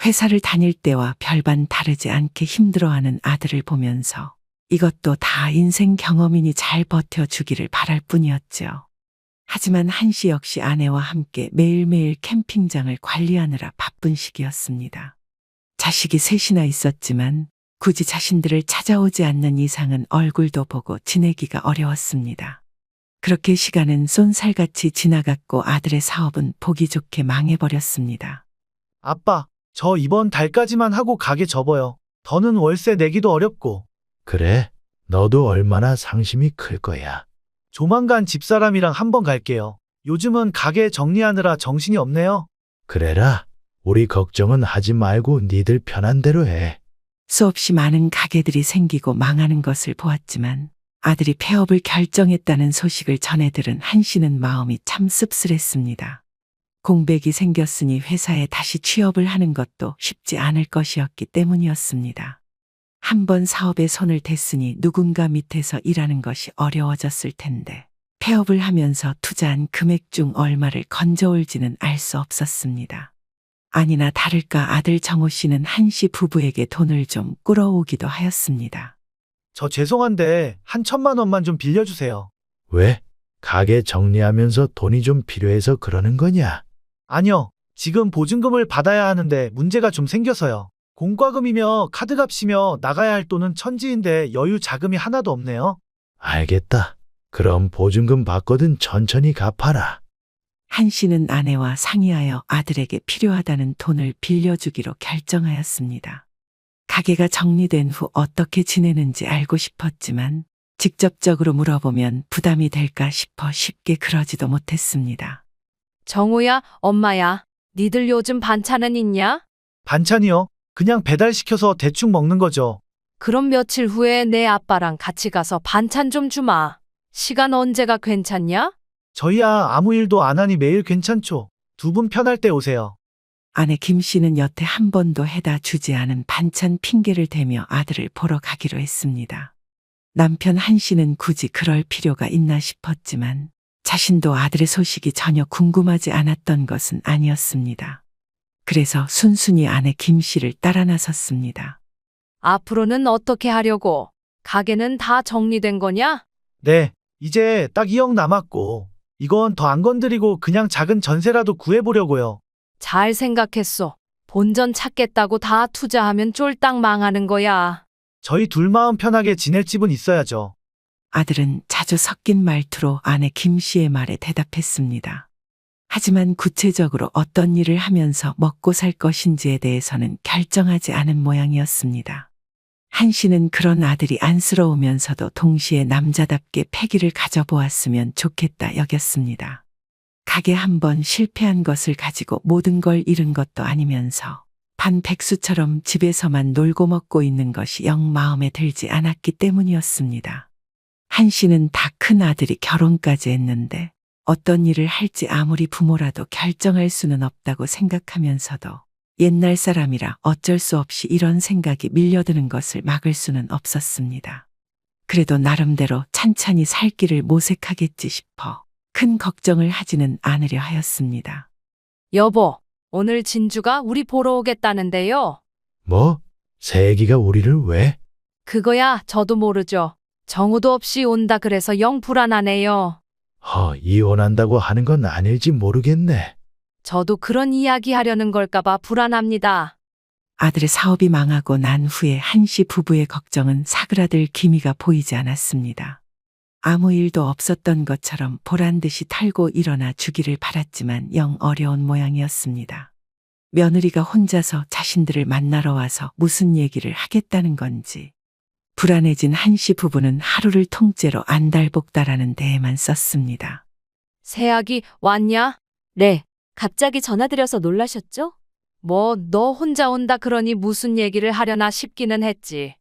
회사를 다닐 때와 별반 다르지 않게 힘들어하는 아들을 보면서 이것도 다 인생 경험이니 잘 버텨주기를 바랄 뿐이었죠. 하지만 한 씨 역시 아내와 함께 매일매일 캠핑장을 관리하느라 바쁜 시기였습니다. 자식이 셋이나 있었지만 굳이 자신들을 찾아오지 않는 이상은 얼굴도 보고 지내기가 어려웠습니다. 그렇게 시간은 쏜살같이 지나갔고 아들의 사업은 보기 좋게 망해버렸습니다. 아빠, 저 이번 달까지만 하고 가게 접어요. 더는 월세 내기도 어렵고. 그래, 너도 얼마나 상심이 클 거야. 조만간 집사람이랑 한번 갈게요. 요즘은 가게 정리하느라 정신이 없네요. 그래라. 우리 걱정은 하지 말고 니들 편한 대로 해. 수없이 많은 가게들이 생기고 망하는 것을 보았지만 아들이 폐업을 결정했다는 소식을 전해 들은 한 씨는 마음이 참 씁쓸했습니다. 공백이 생겼으니 회사에 다시 취업을 하는 것도 쉽지 않을 것이었기 때문이었습니다. 한번 사업에 손을 댔으니 누군가 밑에서 일하는 것이 어려워졌을 텐데 폐업을 하면서 투자한 금액 중 얼마를 건져올지는 알 수 없었습니다. 아니나 다를까 아들 정호 씨는 한 씨 부부에게 돈을 좀 끌어오기도 하였습니다. 저 죄송한데 한 1,000만 원만 좀 빌려주세요. 왜? 가게 정리하면서 돈이 좀 필요해서 그러는 거냐? 아니요. 지금 보증금을 받아야 하는데 문제가 좀 생겨서요. 공과금이며 카드값이며 나가야 할 돈은 천지인데 여유 자금이 하나도 없네요. 알겠다. 그럼 보증금 받거든 천천히 갚아라. 한 씨는 아내와 상의하여 아들에게 필요하다는 돈을 빌려주기로 결정하였습니다. 가게가 정리된 후 어떻게 지내는지 알고 싶었지만 직접적으로 물어보면 부담이 될까 싶어 쉽게 그러지도 못했습니다. 정우야, 엄마야, 니들 요즘 반찬은 있냐? 반찬이요? 그냥 배달시켜서 대충 먹는 거죠. 그럼 며칠 후에 내 아빠랑 같이 가서 반찬 좀 주마. 시간 언제가 괜찮냐? 저희야 아무 일도 안 하니 매일 괜찮죠. 두 분 편할 때 오세요. 아내 김 씨는 여태 한 번도 해다 주지 않은 반찬 핑계를 대며 아들을 보러 가기로 했습니다. 남편 한 씨는 굳이 그럴 필요가 있나 싶었지만 자신도 아들의 소식이 전혀 궁금하지 않았던 것은 아니었습니다. 그래서 순순히 아내 김 씨를 따라 나섰습니다. 앞으로는 어떻게 하려고? 가게는 다 정리된 거냐? 네, 이제 딱 2억 남았고 이건 더 안 건드리고 그냥 작은 전세라도 구해보려고요. 잘 생각했어. 본전 찾겠다고 다 투자하면 쫄딱 망하는 거야. 저희 둘 마음 편하게 지낼 집은 있어야죠. 아들은 자주 섞인 말투로 아내 김 씨의 말에 대답했습니다. 하지만 구체적으로 어떤 일을 하면서 먹고 살 것인지에 대해서는 결정하지 않은 모양이었습니다. 한 씨는 그런 아들이 안쓰러우면서도 동시에 남자답게 패기를 가져보았으면 좋겠다 여겼습니다. 가게 한 번 실패한 것을 가지고 모든 걸 잃은 것도 아니면서 반백수처럼 집에서만 놀고 먹고 있는 것이 영 마음에 들지 않았기 때문이었습니다. 한 씨는 다 큰 아들이 결혼까지 했는데 어떤 일을 할지 아무리 부모라도 결정할 수는 없다고 생각하면서도 옛날 사람이라 어쩔 수 없이 이런 생각이 밀려드는 것을 막을 수는 없었습니다. 그래도 나름대로 찬찬히 살 길을 모색하겠지 싶어 큰 걱정을 하지는 않으려 하였습니다. 여보, 오늘 진주가 우리 보러 오겠다는데요. 뭐? 새애기가 우리를 왜? 그거야 저도 모르죠. 정우도 없이 온다 그래서 영 불안하네요. 이혼한다고 하는 건 아닐지 모르겠네. 저도 그런 이야기 하려는 걸까봐 불안합니다. 아들의 사업이 망하고 난 후에 한 씨 부부의 걱정은 사그라들 기미가 보이지 않았습니다. 아무 일도 없었던 것처럼 보란듯이 털고 일어나 주기를 바랐지만 영 어려운 모양이었습니다. 며느리가 혼자서 자신들을 만나러 와서 무슨 얘기를 하겠다는 건지 불안해진 한 씨 부부는 하루를 통째로 안달복달하는 데에만 썼습니다. 새아기 왔냐? 네, 갑자기 전화드려서 놀라셨죠? 뭐 너 혼자 온다 그러니 무슨 얘기를 하려나 싶기는 했지.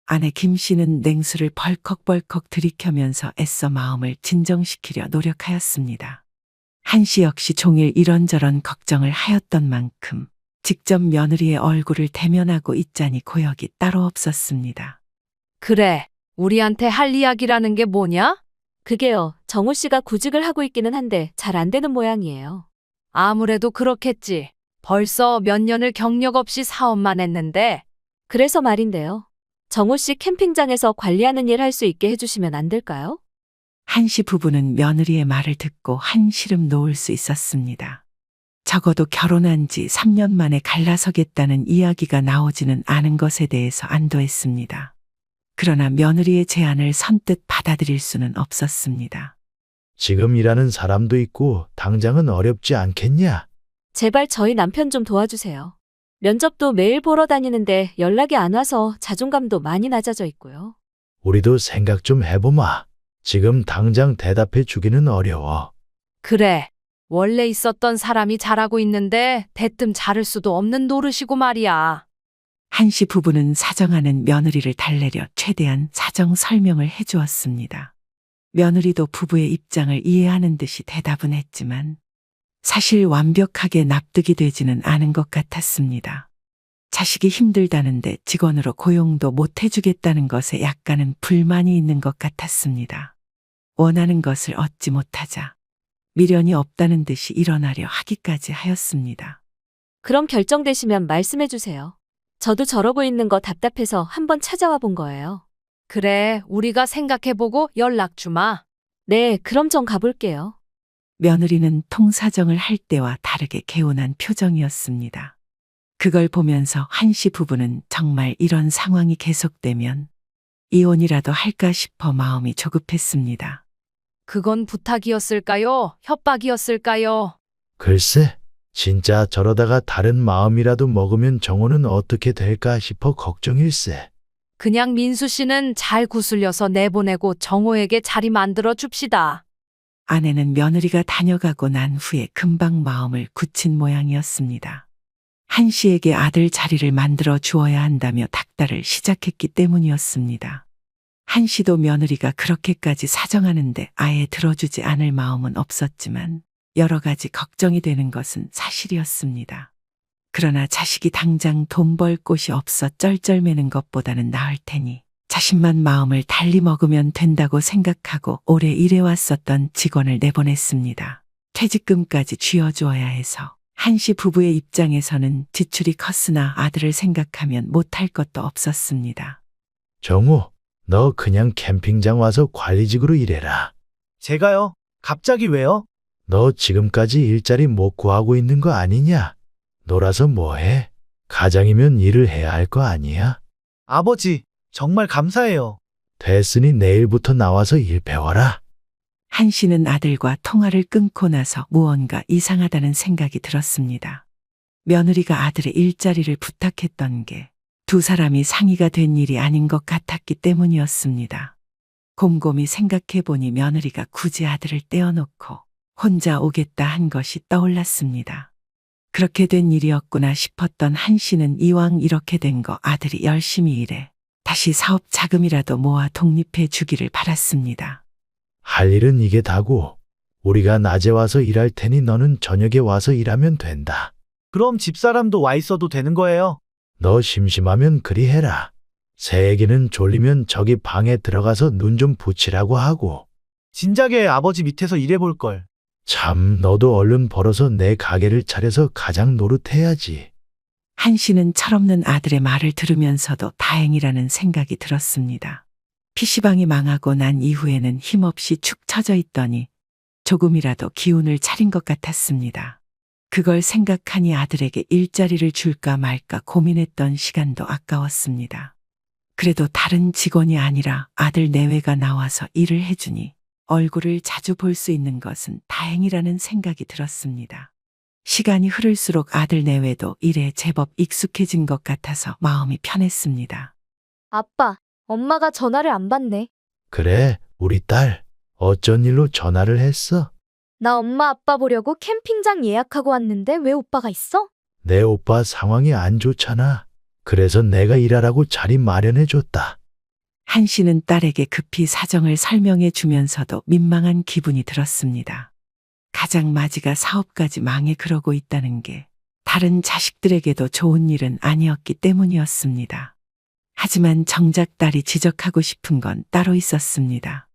아내 김 씨는 냉수를 벌컥벌컥 들이켜면서 애써 마음을 진정시키려 노력하였습니다. 한 씨 역시 종일 이런저런 걱정을 하였던 만큼 직접 며느리의 얼굴을 대면하고 있자니 고역이 따로 없었습니다. 그래, 우리한테 할 이야기라는 게 뭐냐? 그게요, 정우 씨가 구직을 하고 있기는 한데 잘 안 되는 모양이에요. 아무래도 그렇겠지. 벌써 몇 년을 경력 없이 사업만 했는데. 그래서 말인데요. 정우 씨 캠핑장에서 관리하는 일 할 수 있게 해주시면 안 될까요? 한 씨 부부는 며느리의 말을 듣고 한시름 놓을 수 있었습니다. 적어도 결혼한 지 3년 만에 갈라서겠다는 이야기가 나오지는 않은 것에 대해서 안도했습니다. 그러나 며느리의 제안을 선뜻 받아들일 수는 없었습니다. 지금 일하는 사람도 있고 당장은 어렵지 않겠냐? 제발 저희 남편 좀 도와주세요. 면접도 매일 보러 다니는데 연락이 안 와서 자존감도 많이 낮아져 있고요. 우리도 생각 좀 해보마. 지금 당장 대답해 주기는 어려워. 그래, 원래 있었던 사람이 잘하고 있는데 대뜸 자를 수도 없는 노릇이고 말이야. 한 씨 부부는 사정하는 며느리를 달래려 최대한 사정 설명을 해주었습니다. 며느리도 부부의 입장을 이해하는 듯이 대답은 했지만 사실 완벽하게 납득이 되지는 않은 것 같았습니다. 자식이 힘들다는데 직원으로 고용도 못 해주겠다는 것에 약간은 불만이 있는 것 같았습니다. 원하는 것을 얻지 못하자 미련이 없다는 듯이 일어나려 하기까지 하였습니다. 그럼 결정되시면 말씀해 주세요. 저도 저러고 있는 거 답답해서 한번 찾아와 본 거예요. 그래, 우리가 생각해보고 연락 주마. 네, 그럼 전 가볼게요. 며느리는 통사정을 할 때와 다르게 개운한 표정이었습니다. 그걸 보면서 한씨 부부는 정말 이런 상황이 계속되면 이혼이라도 할까 싶어 마음이 조급했습니다. 그건 부탁이었을까요? 협박이었을까요? 글쎄, 진짜 저러다가 다른 마음이라도 먹으면 정호는 어떻게 될까 싶어 걱정일세. 그냥 민수 씨는 잘 구슬려서 내보내고 정호에게 자리 만들어 줍시다. 아내는 며느리가 다녀가고 난 후에 금방 마음을 굳힌 모양이었습니다. 한 씨에게 아들 자리를 만들어 주어야 한다며 닥달을 시작했기 때문이었습니다. 한 씨도 며느리가 그렇게까지 사정하는데 아예 들어주지 않을 마음은 없었지만 여러 가지 걱정이 되는 것은 사실이었습니다. 그러나 자식이 당장 돈 벌 곳이 없어 쩔쩔매는 것보다는 나을 테니 자신만 마음을 달리 먹으면 된다고 생각하고 오래 일해왔었던 직원을 내보냈습니다. 퇴직금까지 쥐어주어야 해서 한씨 부부의 입장에서는 지출이 컸으나 아들을 생각하면 못할 것도 없었습니다. 정호, 너 그냥 캠핑장 와서 관리직으로 일해라. 제가요? 갑자기 왜요? 너 지금까지 일자리 못 구하고 있는 거 아니냐? 놀아서 뭐해? 가장이면 일을 해야 할 거 아니야? 아버지, 정말 감사해요. 됐으니 내일부터 나와서 일 배워라. 한 씨는 아들과 통화를 끊고 나서 무언가 이상하다는 생각이 들었습니다. 며느리가 아들의 일자리를 부탁했던 게 두 사람이 상의가 된 일이 아닌 것 같았기 때문이었습니다. 곰곰이 생각해 보니 며느리가 굳이 아들을 떼어놓고 혼자 오겠다 한 것이 떠올랐습니다. 그렇게 된 일이었구나 싶었던 한 씨는 이왕 이렇게 된 거 아들이 열심히 일해 다시 사업 자금이라도 모아 독립해 주기를 바랐습니다. 할 일은 이게 다고. 우리가 낮에 와서 일할 테니 너는 저녁에 와서 일하면 된다. 그럼 집사람도 와 있어도 되는 거예요? 너 심심하면 그리 해라. 새애기는 졸리면 저기 방에 들어가서 눈 좀 붙이라고 하고. 진작에 아버지 밑에서 일해볼 걸. 참, 너도 얼른 벌어서 내 가게를 차려서 가장 노릇해야지. 한 씨는 철없는 아들의 말을 들으면서도 다행이라는 생각이 들었습니다. PC방이 망하고 난 이후에는 힘없이 축 처져 있더니 조금이라도 기운을 차린 것 같았습니다. 그걸 생각하니 아들에게 일자리를 줄까 말까 고민했던 시간도 아까웠습니다. 그래도 다른 직원이 아니라 아들 내외가 나와서 일을 해주니 얼굴을 자주 볼 수 있는 것은 다행이라는 생각이 들었습니다. 시간이 흐를수록 아들 내외도 일에 제법 익숙해진 것 같아서 마음이 편했습니다. 아빠, 엄마가 전화를 안 받네. 그래, 우리 딸. 어쩐 일로 전화를 했어? 나 엄마 아빠 보려고 캠핑장 예약하고 왔는데 왜 오빠가 있어? 내 오빠 상황이 안 좋잖아. 그래서 내가 일하라고 자리 마련해 줬다. 한 씨는 딸에게 급히 사정을 설명해 주면서도 민망한 기분이 들었습니다. 가장 마지가 사업까지 망해 그러고 있다는 게 다른 자식들에게도 좋은 일은 아니었기 때문이었습니다. 하지만 정작 딸이 지적하고 싶은 건 따로 있었습니다.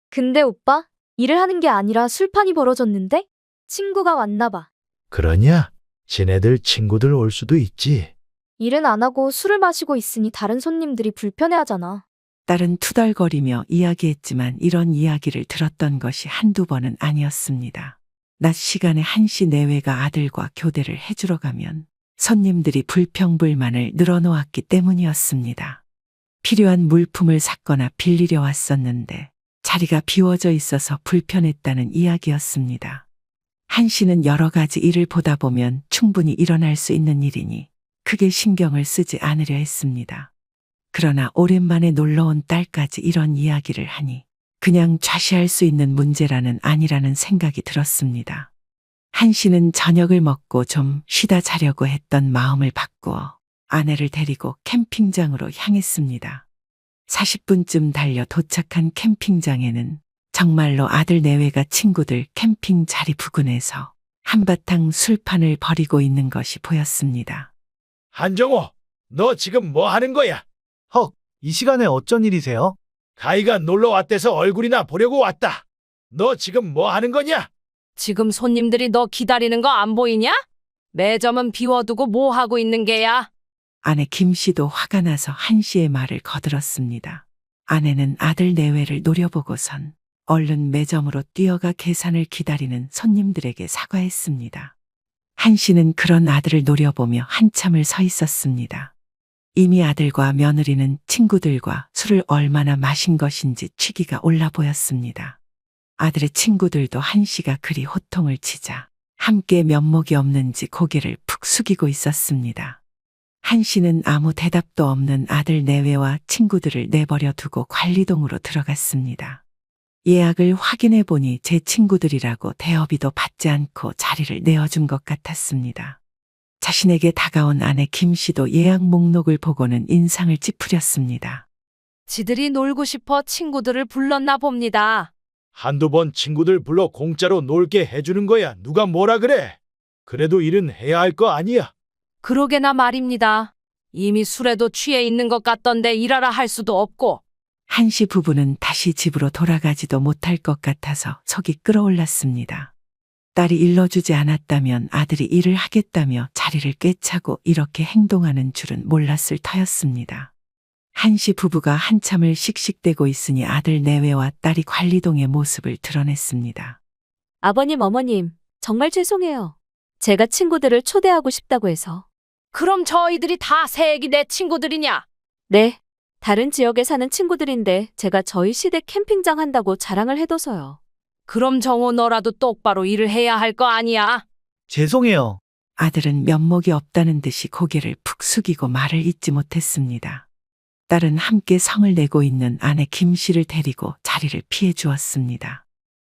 근데 오빠, 일을 하는 게 아니라 술판이 벌어졌는데? 친구가 왔나 봐. 그러냐? 지네들 친구들 올 수도 있지. 일은 안 하고 술을 마시고 있으니 다른 손님들이 불편해하잖아. 딸은 투덜거리며 이야기했지만 이런 이야기를 들었던 것이 한두 번은 아니었습니다. 낮 시간에 한 씨 내외가 아들과 교대를 해주러 가면 손님들이 불평불만을 늘어놓았기 때문이었습니다. 필요한 물품을 샀거나 빌리려 왔었는데 자리가 비워져 있어서 불편했다는 이야기였습니다. 한 씨는 여러 가지 일을 보다 보면 충분히 일어날 수 있는 일이니 크게 신경을 쓰지 않으려 했습니다. 그러나 오랜만에 놀러온 딸까지 이런 이야기를 하니 그냥 좌시할 수 있는 문제라는 아니라는 생각이 들었습니다. 한 씨는 저녁을 먹고 좀 쉬다 자려고 했던 마음을 바꾸어 아내를 데리고 캠핑장으로 향했습니다. 40분쯤 달려 도착한 캠핑장에는 정말로 아들 내외가 친구들 캠핑 자리 부근에서 한바탕 술판을 벌이고 있는 것이 보였습니다. 한정호, 너 지금 뭐 하는 거야? 헉, 이 시간에 어쩐 일이세요? 가희가 놀러 왔대서 얼굴이나 보려고 왔다. 너 지금 뭐 하는 거냐? 지금 손님들이 너 기다리는 거 안 보이냐? 매점은 비워두고 뭐 하고 있는 게야? 아내 김 씨도 화가 나서 한 씨의 말을 거들었습니다. 아내는 아들 내외를 노려보고선 얼른 매점으로 뛰어가 계산을 기다리는 손님들에게 사과했습니다. 한 씨는 그런 아들을 노려보며 한참을 서 있었습니다. 이미 아들과 며느리는 친구들과 술을 얼마나 마신 것인지 취기가 올라 보였습니다. 아들의 친구들도 한 씨가 그리 호통을 치자 함께 면목이 없는지 고개를 푹 숙이고 있었습니다. 한 씨는 아무 대답도 없는 아들 내외와 친구들을 내버려 두고 관리동으로 들어갔습니다. 예약을 확인해 보니 제 친구들이라고 대여비도 받지 않고 자리를 내어준 것 같았습니다. 자신에게 다가온 아내 김 씨도 예약 목록을 보고는 인상을 찌푸렸습니다. 지들이 놀고 싶어 친구들을 불렀나 봅니다. 한두 번 친구들 불러 공짜로 놀게 해주는 거야. 누가 뭐라 그래? 그래도 일은 해야 할 거 아니야. 그러게나 말입니다. 이미 술에도 취해 있는 것 같던데 일하라 할 수도 없고. 한 씨 부부는 다시 집으로 돌아가지도 못할 것 같아서 속이 끓어올랐습니다. 딸이 일러주지 않았다면 아들이 일을 하겠다며 자리를 꿰차고 이렇게 행동하는 줄은 몰랐을 터였습니다. 한 씨 부부가 한참을 씩씩대고 있으니 아들 내외와 딸이 관리동의 모습을 드러냈습니다. 아버님, 어머님, 정말 죄송해요. 제가 친구들을 초대하고 싶다고 해서. 그럼 저희들이 다 새애기 내 친구들이냐? 네, 다른 지역에 사는 친구들인데 제가 저희 시댁 캠핑장 한다고 자랑을 해둬서요. 그럼 정호 너라도 똑바로 일을 해야 할 거 아니야? 죄송해요. 아들은 면목이 없다는 듯이 고개를 푹 숙이고 말을 잇지 못했습니다. 딸은 함께 성을 내고 있는 아내 김 씨를 데리고 자리를 피해 주었습니다.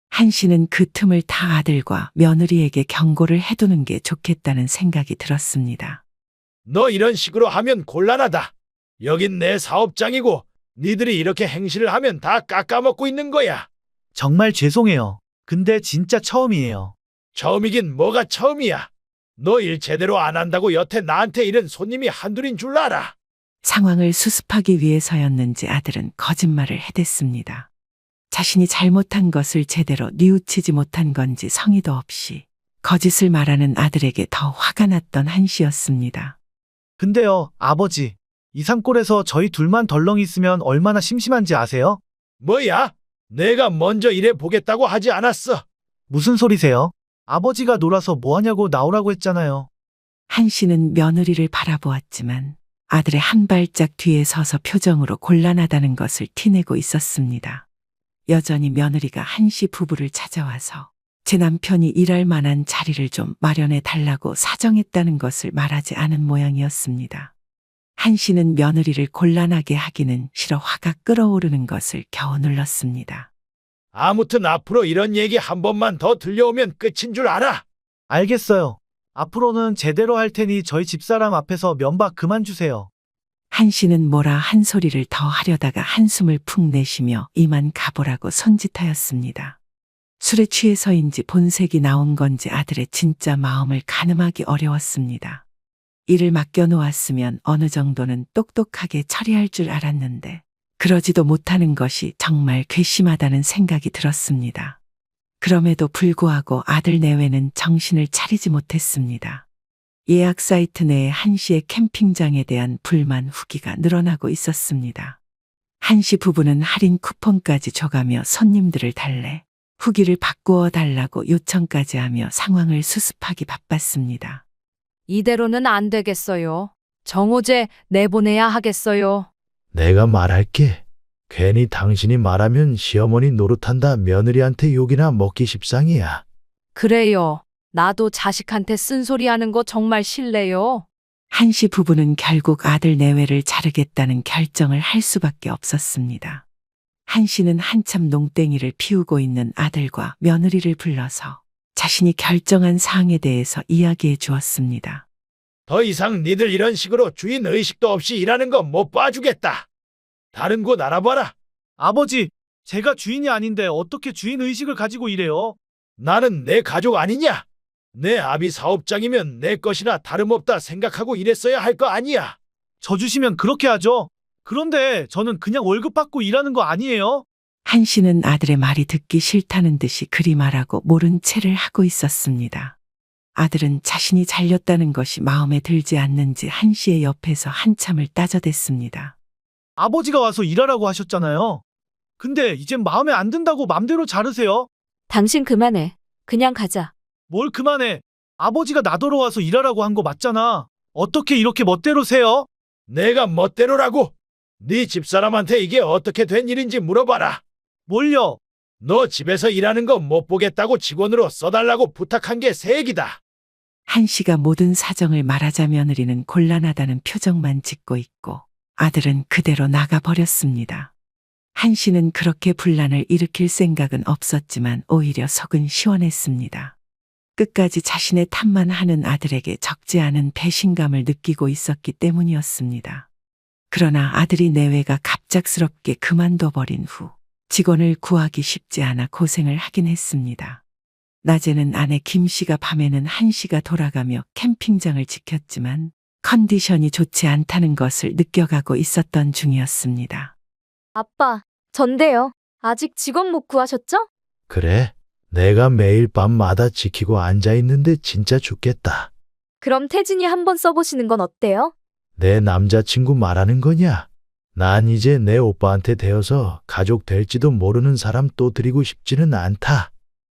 한 씨는 그 틈을 타 아들과 며느리에게 경고를 해두는 게 좋겠다는 생각이 들었습니다. 너 이런 식으로 하면 곤란하다. 여긴 내 사업장이고 니들이 이렇게 행실을 하면 다 깎아먹고 있는 거야. 정말 죄송해요. 근데 진짜 처음이에요. 처음이긴 뭐가 처음이야. 너 일 제대로 안 한다고 여태 나한테 이런 손님이 한둘인 줄 알아. 상황을 수습하기 위해서였는지 아들은 거짓말을 해댔습니다. 자신이 잘못한 것을 제대로 뉘우치지 못한 건지 성의도 없이 거짓을 말하는 아들에게 더 화가 났던 한 씨였습니다. 근데요, 아버지. 이 산골에서 저희 둘만 덜렁 있으면 얼마나 심심한지 아세요? 뭐야? 내가 먼저 일해 보겠다고 하지 않았어. 무슨 소리세요? 아버지가 놀아서 뭐하냐고 나오라고 했잖아요. 한 씨는 며느리를 바라보았지만 아들의 한 발짝 뒤에 서서 표정으로 곤란하다는 것을 티내고 있었습니다. 여전히 며느리가 한 씨 부부를 찾아와서 제 남편이 일할 만한 자리를 좀 마련해 달라고 사정했다는 것을 말하지 않은 모양이었습니다. 한 씨는 며느리를 곤란하게 하기는 싫어 화가 끓어오르는 것을 겨우 눌렀습니다. 아무튼 앞으로 이런 얘기 한 번만 더 들려오면 끝인 줄 알아. 알겠어요. 앞으로는 제대로 할 테니 저희 집사람 앞에서 면박 그만 주세요. 한 씨는 뭐라 한 소리를 더 하려다가 한숨을 푹 내쉬며 이만 가보라고 손짓하였습니다. 술에 취해서인지 본색이 나온 건지 아들의 진짜 마음을 가늠하기 어려웠습니다. 일을 맡겨놓았으면 어느 정도는 똑똑하게 처리할 줄 알았는데 그러지도 못하는 것이 정말 괘씸하다는 생각이 들었습니다. 그럼에도 불구하고 아들 내외는 정신을 차리지 못했습니다. 예약 사이트 내에 한 씨의 캠핑장에 대한 불만 후기가 늘어나고 있었습니다. 한 씨 부부는 할인 쿠폰까지 줘가며 손님들을 달래 후기를 바꾸어 달라고 요청까지 하며 상황을 수습하기 바빴습니다. 이대로는 안 되겠어요. 정호재 내보내야 하겠어요. 내가 말할게. 괜히 당신이 말하면 시어머니 노릇한다 며느리한테 욕이나 먹기 십상이야. 그래요. 나도 자식한테 쓴소리하는 거 정말 싫네요. 한 씨 부부는 결국 아들 내외를 자르겠다는 결정을 할 수밖에 없었습니다. 한 씨는 한참 농땡이를 피우고 있는 아들과 며느리를 불러서 자신이 결정한 사항에 대해서 이야기해 주었습니다. 더 이상 니들 이런 식으로 주인 의식도 없이 일하는 거 못 봐주겠다. 다른 곳 알아봐라. 아버지, 제가 주인이 아닌데 어떻게 주인 의식을 가지고 일해요? 나는 내 가족 아니냐? 내 아비 사업장이면 내 것이나 다름없다 생각하고 일했어야 할 거 아니야. 저 주시면 그렇게 하죠. 그런데 저는 그냥 월급 받고 일하는 거 아니에요? 한 씨는 아들의 말이 듣기 싫다는 듯이 그리 말하고 모른 채를 하고 있었습니다. 아들은 자신이 잘렸다는 것이 마음에 들지 않는지 한 씨의 옆에서 한참을 따져댔습니다. 아버지가 와서 일하라고 하셨잖아요. 근데 이젠 마음에 안 든다고 맘대로 자르세요. 당신 그만해. 그냥 가자. 뭘 그만해. 아버지가 나더러 와서 일하라고 한 거 맞잖아. 어떻게 이렇게 멋대로 세요? 내가 멋대로라고? 네 집사람한테 이게 어떻게 된 일인지 물어봐라. 뭘요? 너 집에서 일하는 거 못 보겠다고 직원으로 써달라고 부탁한 게 새 얘기다. 한씨가 모든 사정을 말하자 며느리는 곤란하다는 표정만 짓고 있고 아들은 그대로 나가버렸습니다. 한씨는 그렇게 분란을 일으킬 생각은 없었지만 오히려 속은 시원했습니다. 끝까지 자신의 탓만 하는 아들에게 적지 않은 배신감을 느끼고 있었기 때문이었습니다. 그러나 아들이 내외가 갑작스럽게 그만둬버린 후 직원을 구하기 쉽지 않아 고생을 하긴 했습니다. 낮에는 아내 김씨가 밤에는 한씨가 돌아가며 캠핑장을 지켰지만 컨디션이 좋지 않다는 것을 느껴가고 있었던 중이었습니다. 아빠, 전데요. 아직 직원 못 구하셨죠? 그래, 내가 매일 밤마다 지키고 앉아있는데 진짜 죽겠다. 그럼 태진이 한번 써보시는 건 어때요? 내 남자친구 말하는 거냐? 난 이제 내 오빠한테 대어서 가족 될지도 모르는 사람 또 드리고 싶지는 않다.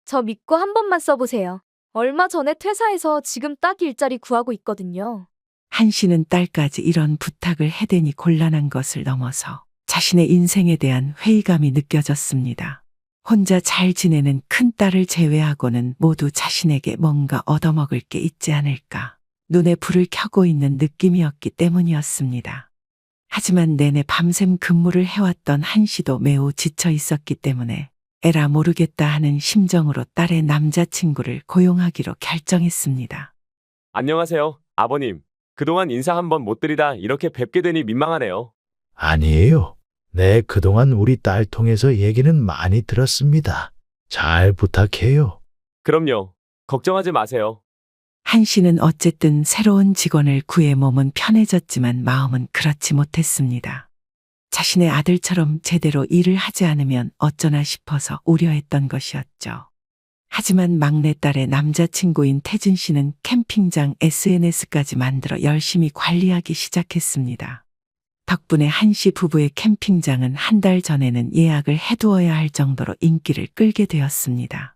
저 믿고 한 번만 써보세요. 얼마 전에 퇴사해서 지금 딱 일자리 구하고 있거든요. 한씨는 딸까지 이런 부탁을 해대니 곤란한 것을 넘어서 자신의 인생에 대한 회의감이 느껴졌습니다. 혼자 잘 지내는 큰딸을 제외하고는 모두 자신에게 뭔가 얻어먹을 게 있지 않을까. 눈에 불을 켜고 있는 느낌이었기 때문이었습니다. 하지만 내내 밤샘 근무를 해왔던 한씨도 매우 지쳐 있었기 때문에 에라 모르겠다 하는 심정으로 딸의 남자친구를 고용하기로 결정했습니다. 안녕하세요, 아버님. 그동안 인사 한번 못 드리다 이렇게 뵙게 되니 민망하네요. 아니에요. 네, 그동안 우리 딸 통해서 얘기는 많이 들었습니다. 잘 부탁해요. 그럼요. 걱정하지 마세요. 한씨는 어쨌든 새로운 직원을 구해 몸은 편해졌지만 마음은 그렇지 못했습니다. 자신의 아들처럼 제대로 일을 하지 않으면 어쩌나 싶어서 우려했던 것이었죠. 하지만 막내딸의 남자친구인 태진 씨는 캠핑장 SNS까지 만들어 열심히 관리하기 시작했습니다. 덕분에 한씨 부부의 캠핑장은 한 달 전에는 예약을 해두어야 할 정도로 인기를 끌게 되었습니다.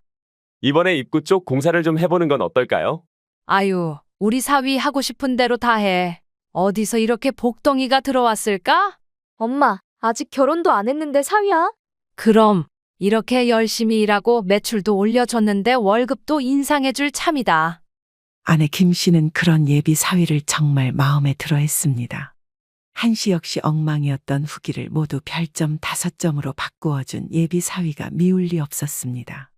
이번에 입구 쪽 공사를 좀 해보는 건 어떨까요? 아유, 우리 사위 하고 싶은 대로 다 해. 어디서 이렇게 복덩이가 들어왔을까? 엄마, 아직 결혼도 안 했는데 사위야? 그럼 이렇게 열심히 일하고 매출도 올려줬는데 월급도 인상해줄 참이다. 아내 김 씨는 그런 예비 사위를 정말 마음에 들어 했습니다. 한씨 역시 엉망이었던 후기를 모두 별점 5점으로 바꾸어준 예비 사위가 미울 리 없었습니다.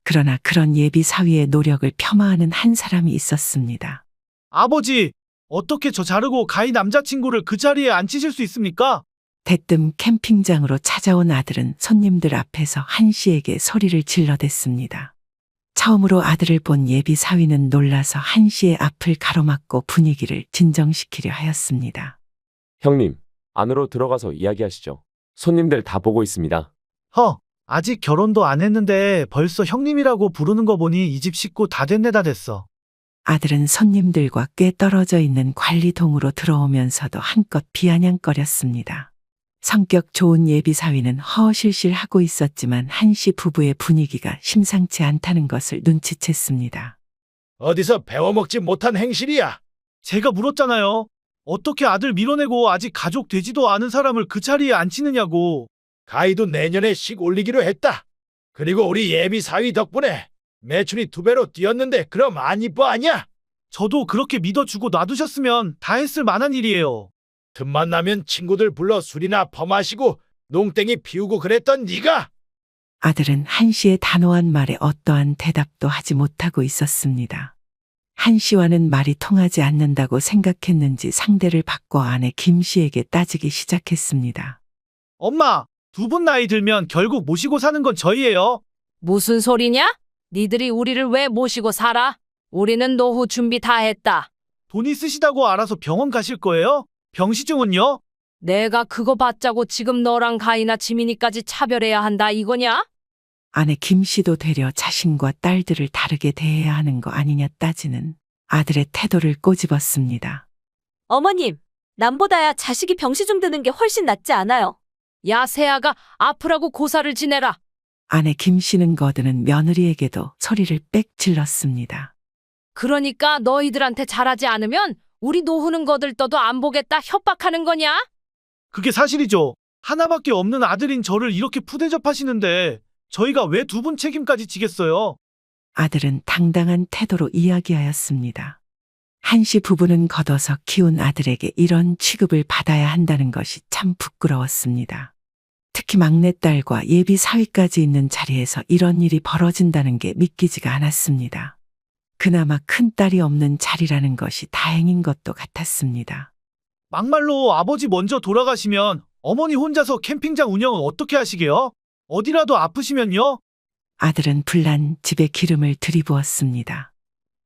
그러나 그런 예비 사위의 노력을 폄하하는 한 사람이 있었습니다. 아버지, 어떻게 저 자르고 가히 남자친구를 그 자리에 앉히실 수 있습니까? 대뜸 캠핑장으로 찾아온 아들은 손님들 앞에서 한씨에게 소리를 질러댔습니다. 처음으로 아들을 본 예비 사위는 놀라서 한씨의 앞을 가로막고 분위기를 진정시키려 하였습니다. 형님, 안으로 들어가서 이야기하시죠. 손님들 다 보고 있습니다. 아직 결혼도 안 했는데 벌써 형님이라고 부르는 거 보니 이 집 식구 다 됐네 다 됐어. 아들은 손님들과 꽤 떨어져 있는 관리동으로 들어오면서도 한껏 비아냥거렸습니다. 성격 좋은 예비 사위는 허허실실하고 있었지만 한씨 부부의 분위기가 심상치 않다는 것을 눈치챘습니다. 어디서 배워먹지 못한 행실이야? 제가 물었잖아요. 어떻게 아들 밀어내고 아직 가족 되지도 않은 사람을 그 자리에 앉히느냐고. 가희도 내년에 식 올리기로 했다. 그리고 우리 예비 사위 덕분에 매출이 2배로 뛰었는데 그럼 안 이뻐 아냐? 저도 그렇게 믿어주고 놔두셨으면 다 했을 만한 일이에요. 틈만 나면 친구들 불러 술이나 퍼마시고 농땡이 피우고 그랬던 네가. 아들은 한씨의 단호한 말에 어떠한 대답도 하지 못하고 있었습니다. 한씨와는 말이 통하지 않는다고 생각했는지 상대를 바꿔 아내 김씨에게 따지기 시작했습니다. 엄마, 2분 나이 들면 결국 모시고 사는 건 저희예요. 무슨 소리냐? 니들이 우리를 왜 모시고 살아? 우리는 노후 준비 다 했다. 돈 있으시다고 알아서 병원 가실 거예요? 병시증은요? 내가 그거 받자고 지금 너랑 가희나 지민이까지 차별해야 한다 이거냐? 아내 김씨도 되려 자신과 딸들을 다르게 대해야 하는 거 아니냐 따지는 아들의 태도를 꼬집었습니다. 어머님, 남보다야 자식이 병시중 드는 게 훨씬 낫지 않아요? 야, 세아가 아프라고 고사를 지내라. 아내 김 씨는 거드는 며느리에게도 소리를 빽 질렀습니다. 그러니까 너희들한테 잘하지 않으면 우리 노후는 거들떠도 안 보겠다 협박하는 거냐? 그게 사실이죠. 하나밖에 없는 아들인 저를 이렇게 푸대접하시는데 저희가 왜 두 분 책임까지 지겠어요? 아들은 당당한 태도로 이야기하였습니다. 한씨 부부는 걷어서 키운 아들에게 이런 취급을 받아야 한다는 것이 참 부끄러웠습니다. 특히 막내딸과 예비 사위까지 있는 자리에서 이런 일이 벌어진다는 게 믿기지가 않았습니다. 그나마 큰딸이 없는 자리라는 것이 다행인 것도 같았습니다. 막말로 아버지 먼저 돌아가시면 어머니 혼자서 캠핑장 운영은 어떻게 하시게요? 어디라도 아프시면요? 아들은 불난 집에 기름을 들이부었습니다.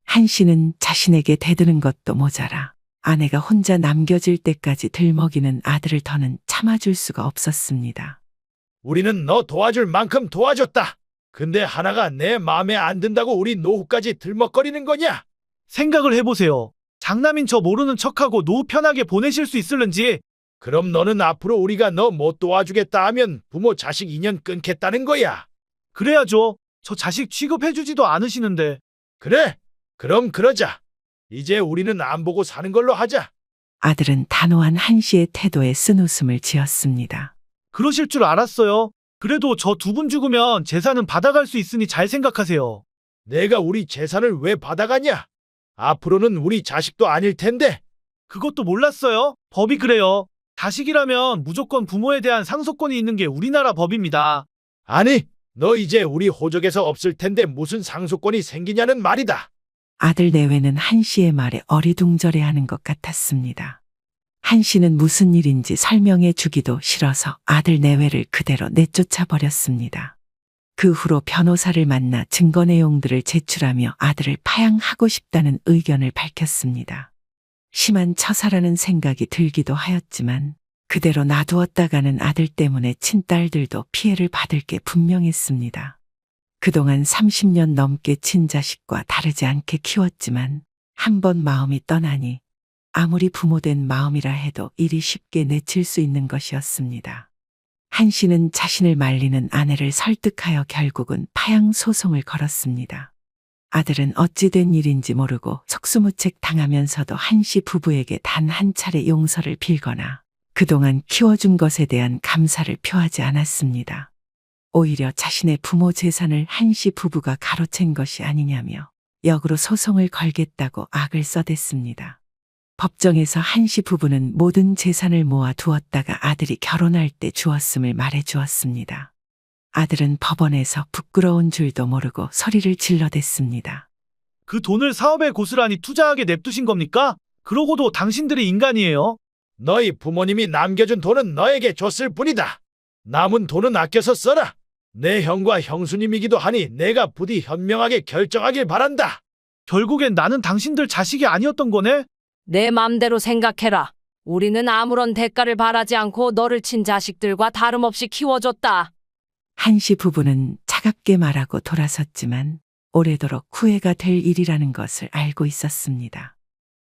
한 씨는 자신에게 대드는 것도 모자라 아내가 혼자 남겨질 때까지 들먹이는 아들을 더는 참아줄 수가 없었습니다. 우리는 너 도와줄 만큼 도와줬다. 근데 하나가 내 마음에 안 든다고 우리 노후까지 들먹거리는 거냐? 생각을 해보세요. 장남인 저 모르는 척하고 노후 편하게 보내실 수 있을는지. 그럼 너는 앞으로 우리가 너 못 도와주겠다 하면 부모 자식 인연 끊겠다는 거야. 그래야죠. 저 자식 취급해주지도 않으시는데. 그래? 그럼 그러자. 이제 우리는 안 보고 사는 걸로 하자. 아들은 단호한 한 씨의 태도에 쓴웃음을 지었습니다. 그러실 줄 알았어요. 그래도 저 두 분 죽으면 재산은 받아갈 수 있으니 잘 생각하세요. 내가 우리 재산을 왜 받아가냐? 앞으로는 우리 자식도 아닐 텐데. 그것도 몰랐어요. 법이 그래요. 자식이라면 무조건 부모에 대한 상속권이 있는 게 우리나라 법입니다. 아니, 너 이제 우리 호적에서 없을 텐데 무슨 상속권이 생기냐는 말이다. 아들 내외는 한 씨의 말에 어리둥절해하는 것 같았습니다. 한 씨는 무슨 일인지 설명해 주기도 싫어서 아들 내외를 그대로 내쫓아 버렸습니다. 그 후로 변호사를 만나 증거 내용들을 제출하며 아들을 파양하고 싶다는 의견을 밝혔습니다. 심한 처사라는 생각이 들기도 하였지만 그대로 놔두었다가는 아들 때문에 친딸들도 피해를 받을 게 분명했습니다. 그동안 30년 넘게 친자식과 다르지 않게 키웠지만 한번 마음이 떠나니 아무리 부모된 마음이라 해도 이리 쉽게 내칠 수 있는 것이었습니다. 한 씨는 자신을 말리는 아내를 설득하여 결국은 파양 소송을 걸었습니다. 아들은 어찌된 일인지 모르고 속수무책 당하면서도 한 씨 부부에게 단 한 차례 용서를 빌거나 그동안 키워준 것에 대한 감사를 표하지 않았습니다. 오히려 자신의 부모 재산을 한 씨 부부가 가로챈 것이 아니냐며 역으로 소송을 걸겠다고 악을 써댔습니다. 법정에서 한 씨 부부는 모든 재산을 모아 두었다가 아들이 결혼할 때 주었음을 말해 주었습니다. 아들은 법원에서 부끄러운 줄도 모르고 소리를 질러댔습니다. 그 돈을 사업에 고스란히 투자하게 냅두신 겁니까? 그러고도 당신들이 인간이에요. 너희 부모님이 남겨준 돈은 너에게 줬을 뿐이다. 남은 돈은 아껴서 써라. 내 형과 형수님이기도 하니 내가 부디 현명하게 결정하길 바란다. 결국엔 나는 당신들 자식이 아니었던 거네? 내 맘대로 생각해라. 우리는 아무런 대가를 바라지 않고 너를 친자식들과 다름없이 키워줬다. 한 씨 부부는 차갑게 말하고 돌아섰지만 오래도록 후회가 될 일이라는 것을 알고 있었습니다.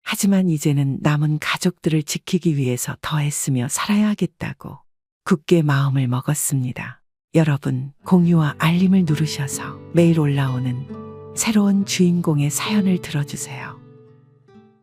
하지만 이제는 남은 가족들을 지키기 위해서 더 애쓰며 살아야 하겠다고 굳게 마음을 먹었습니다. 여러분, 공유와 알림을 누르셔서 매일 올라오는 새로운 주인공의 사연을 들어주세요.